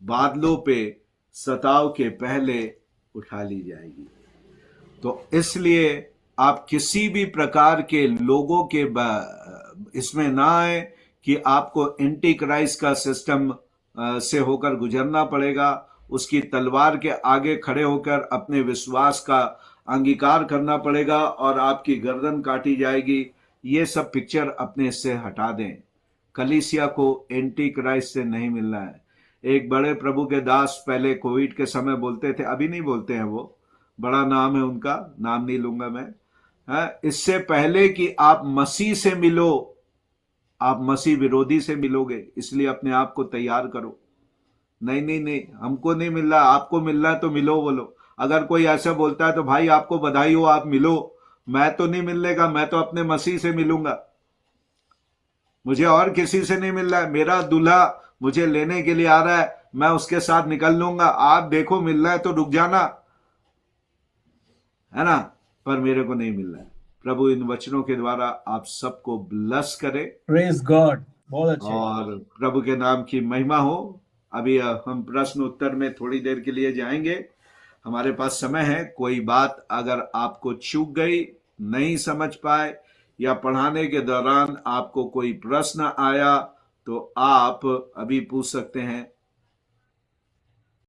बादलों पे सताव के पहले उठा ली जाएगी। तो इसलिए आप किसी भी प्रकार के लोगों के इसमें ना आए कि आपको एंटी क्राइस्ट का सिस्टम से होकर गुजरना पड़ेगा, उसकी तलवार के आगे खड़े होकर अपने विश्वास का अंगीकार करना पड़ेगा और आपकी गर्दन काटी जाएगी। ये सब पिक्चर अपने से हटा दें। कलीसिया को एंटी क्राइस्ट से नहीं मिलना है। एक बड़े प्रभु के दास पहले कोविड के समय बोलते थे, अभी नहीं बोलते हैं, वो बड़ा नाम है उनका, नाम नहीं लूंगा मैं, इससे पहले कि आप मसीह से मिलो, आप मसीह विरोधी से मिलोगे, इसलिए अपने आप को तैयार करो। नहीं नहीं नहीं, हमको नहीं मिल रहा, आपको मिल रहा है तो मिलो बोलो। अगर कोई ऐसा बोलता है तो भाई आपको बधाई हो, आप मिलो। मैं तो नहीं मिलने का, मैं तो अपने मसीह से मिलूंगा, मुझे और किसी से नहीं मिल रहा है। मेरा दूल्हा मुझे लेने के लिए आ रहा है, मैं उसके साथ निकल लूंगा। आप देखो मिल रहा है तो रुक जाना, है ना, पर मेरे को नहीं मिल रहा है। प्रभु इन वचनों के द्वारा आप सबको ब्लेस करे प्रेज गॉड, बहुत अच्छे। और प्रभु के नाम की महिमा हो। अभी हम प्रश्न उत्तर में थोड़ी देर के लिए जाएंगे, हमारे पास समय है। कोई बात अगर आपको चूक गई, नहीं समझ पाए, या पढ़ाने के दौरान आपको कोई प्रश्न आया तो आप अभी पूछ सकते हैं।